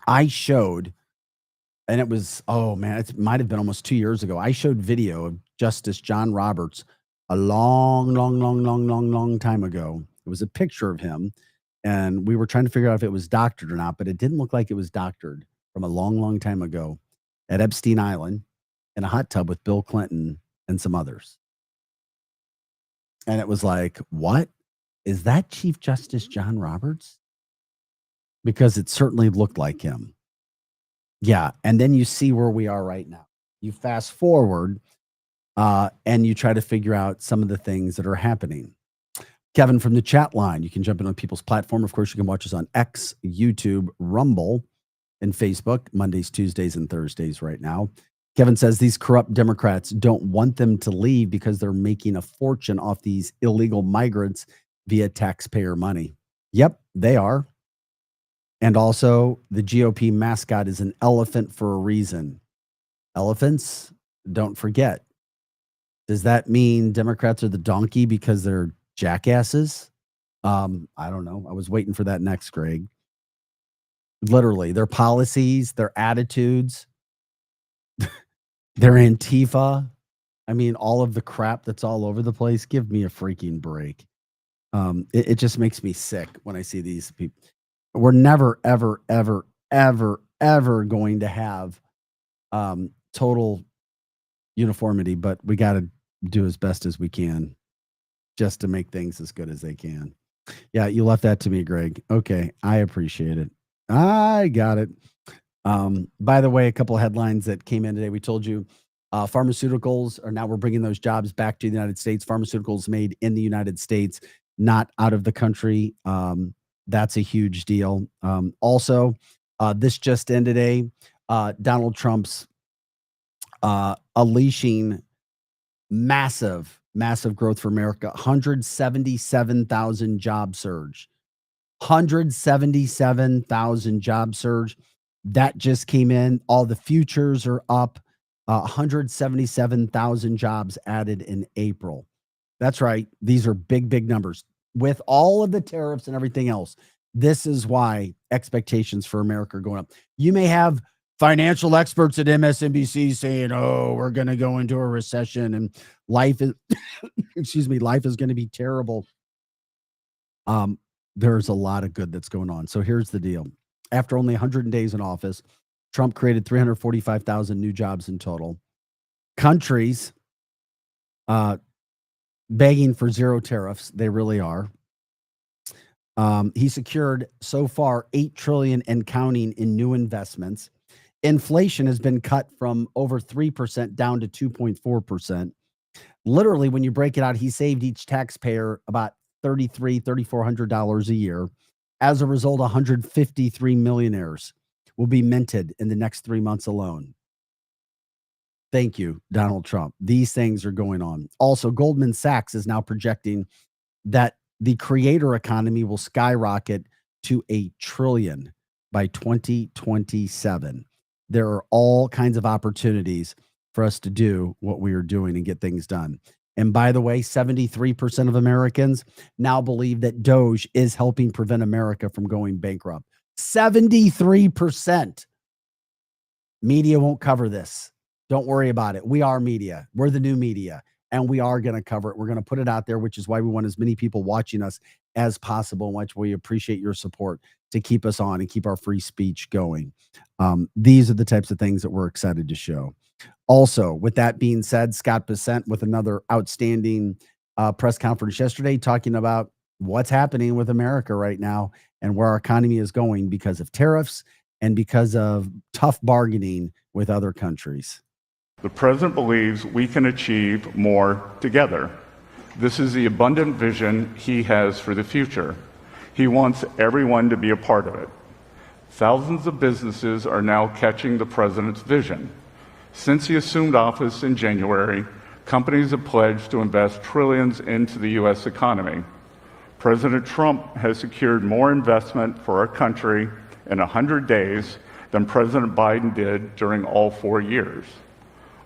I showed, and it was, oh man, it might have been almost 2 years ago. I showed video of Justice John Roberts a long time ago. It was a picture of him, and we were trying to figure out if it was doctored or not, but it didn't look like it was doctored, from a long time ago at Epstein Island in a hot tub with Bill Clinton and some others. And it was like, what? Is that Chief Justice John Roberts? Because it certainly looked like him. Yeah. And then you see where we are right now. You fast forward and you try to figure out some of the things that are happening. Kevin from the chat line, you can jump in on people's platform. Of course, you can watch us on X, YouTube, Rumble, and Facebook, Mondays, Tuesdays, and Thursdays right now. Kevin says these corrupt Democrats don't want them to leave because they're making a fortune off these illegal migrants via taxpayer money. Yep, they are. And also, the GOP mascot is an elephant for a reason. Elephants, don't forget. Does that mean Democrats are the donkey because they're jackasses? I don't know. I was waiting for that next, Greg. Literally, their policies, their attitudes, their Antifa. I mean, all of the crap that's all over the place. Give me a freaking break. It just makes me sick when I see these people. We're never, ever going to have total uniformity, but we got to do as best as we can just to make things as good as they can. Yeah, you left that to me, Greg. Okay, I appreciate it. I got it. By the way, a couple of headlines that came in today. We told you pharmaceuticals are now, we're bringing those jobs back to the United States. Pharmaceuticals made in the United States, not out of the country. That's a huge deal. Also, this just in today, Donald Trump's unleashing massive growth for America. 177,000 job surge. 177,000 job surge. That just came in. All the futures are up. 177,000 jobs added in April. That's right. These are big numbers. With all of the tariffs and everything else, this is why expectations for America are going up. You may have financial experts at MSNBC saying, oh, we're going to go into a recession and life is, life is going to be terrible. There's a lot of good that's going on. So here's the deal. After only 100 days in office, Trump created 345,000 new jobs in total. Countries begging for zero tariffs. They really are. He secured so far $8 trillion and counting in new investments. Inflation has been cut from over 3% down to 2.4%. Literally, when you break it out, he saved each taxpayer about $3,400 a year. As a result, 153 millionaires will be minted in the next 3 months alone. Thank you, Donald Trump. These things are going on. Also, Goldman Sachs is now projecting that the creator economy will skyrocket to $1 trillion by 2027. There are all kinds of opportunities for us to do what we are doing and get things done. And by the way, 73% of Americans now believe that Doge is helping prevent America from going bankrupt. 73%. Media won't cover this. Don't worry about it. We are media. We're the new media, and we are going to cover it. We're going to put it out there, which is why we want as many people watching us as possible, and which we appreciate your support to keep us on and keep our free speech going. These are the types of things that we're excited to show. Also, with that being said, Scott Bessent with another outstanding press conference yesterday talking about what's happening with America right now and where our economy is going because of tariffs and because of tough bargaining with other countries. The president believes we can achieve more together. This is the abundant vision he has for the future. He wants everyone to be a part of it. Thousands of businesses are now catching the president's vision. Since he assumed office in January, companies have pledged to invest trillions into the U.S. economy. President Trump has secured more investment for our country in 100 days than President Biden did during all 4 years.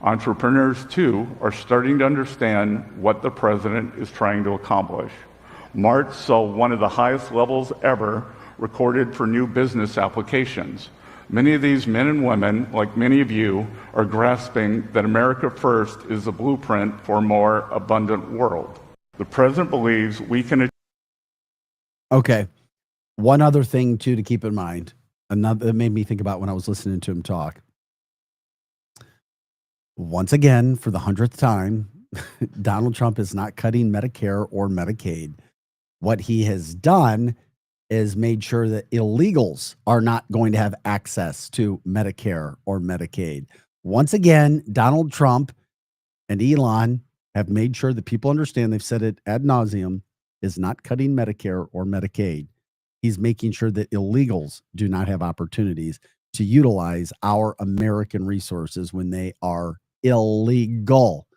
Entrepreneurs, too, are starting to understand what the president is trying to accomplish. March saw one of the highest levels ever recorded for new business applications. Many of these men and women, like many of you, are grasping that America First is the blueprint for a more abundant world. The president believes we can. Okay. One other thing, too, to keep in mind, another that made me think about when I was listening to him talk. Once again, for the 100th time, Donald Trump is not cutting Medicare or Medicaid. What he has done is made sure that illegals are not going to have access to Medicare or Medicaid. Once again, Donald Trump and Elon have made sure that people understand, they've said it ad nauseum, is not cutting Medicare or Medicaid. He's making sure that illegals do not have opportunities to utilize our American resources when they are illegal.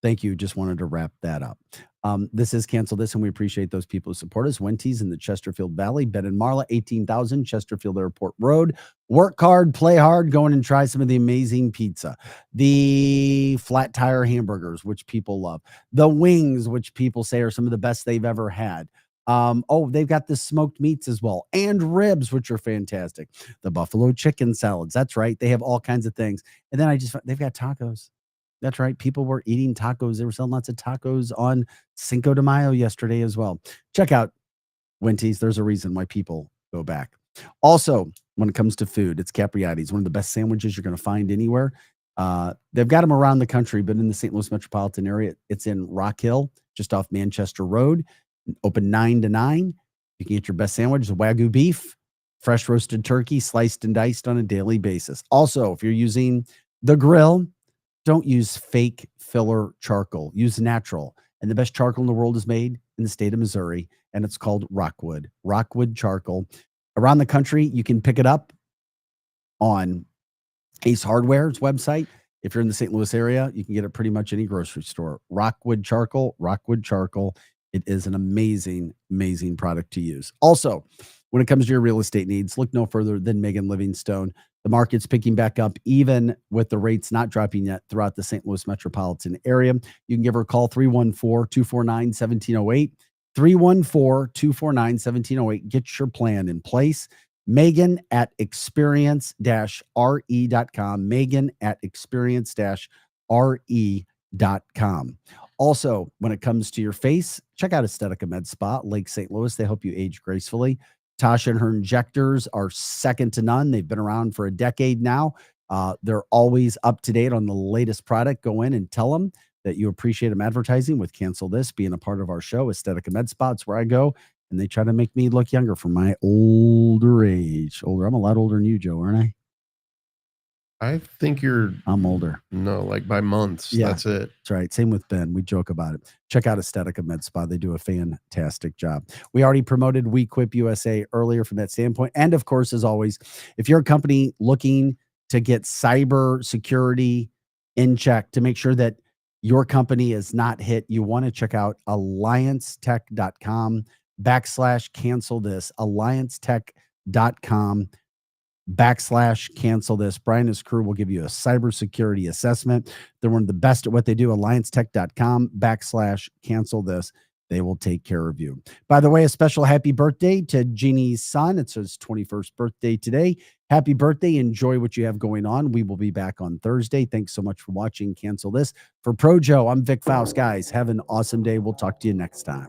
Thank you. Just wanted to wrap that up. This is Cancel This, and we appreciate those people who support us. Wendy's in the Chesterfield Valley, Ben and Marla, 18,000 Chesterfield Airport Road. Work hard, play hard, go in and try some of the amazing pizza. The flat tire hamburgers, which people love. The wings, which people say are some of the best they've ever had. They've got the smoked meats as well, and ribs, which are fantastic. The buffalo chicken salads. That's right. They have all kinds of things. And then they've got tacos. That's right. People were eating tacos. They were selling lots of tacos on Cinco de Mayo yesterday as well. Check out Wendy's. There's a reason why people go back. Also, when it comes to food, it's Capriati's, one of the best sandwiches you're going to find anywhere. They've got them around the country, but in the St. Louis metropolitan area, it's in Rock Hill, just off Manchester Road, open 9 to 9. You can get your best sandwich, the Wagyu beef, fresh roasted turkey, sliced and diced on a daily basis. Also, if you're using the grill, don't use fake filler charcoal. Use natural. And the best charcoal in the world is made in the state of Missouri, and it's called Rockwood. Rockwood charcoal. Around the country, you can pick it up on Ace Hardware's website. If you're in the St. Louis area, you can get it pretty much any grocery store. Rockwood charcoal. It is an amazing, amazing product to use. Also, when it comes to your real estate needs, look no further than Megan Livingstone. The market's picking back up, even with the rates not dropping yet throughout the St. Louis metropolitan area. You can give her a call, 314-249-1708. 314-249-1708. Get your plan in place. Megan at experience-re.com. Megan at experience-re.com. Also, when it comes to your face, check out Aesthetica Med Spa, Lake St. Louis. They help you age gracefully. Tasha and her injectors are second to none. They've been around for a decade now. They're always up to date on the latest product. Go in and tell them that you appreciate them advertising with Cancel This, being a part of our show. Aesthetica Med Spa, it's where I go, and they try to make me look younger for my older age. I'm a lot older than you, Joe, aren't I? I think I'm older. No, like by months. Yeah, that's it. That's right. Same with Ben. We joke about it. Check out Aesthetica Med Spa. They do a fantastic job. We already promoted WeQuip USA earlier from that standpoint. And of course, as always, if you're a company looking to get cyber security in check to make sure that your company is not hit, you want to check out alliancetech.com/cancel this. alliancetech.com/cancel this. Brian and his crew will give you a cybersecurity assessment. They're one of the best at what they do. alliancetech.com/cancel this. They will take care of you. By the way, a special happy birthday to Jeannie's son. It's his 21st birthday today. Happy birthday. Enjoy what you have going on. We will be back on Thursday. Thanks so much for watching Cancel This. For Pro Joe, I'm Vic Faust. Guys, have an awesome day. We'll talk to you next time.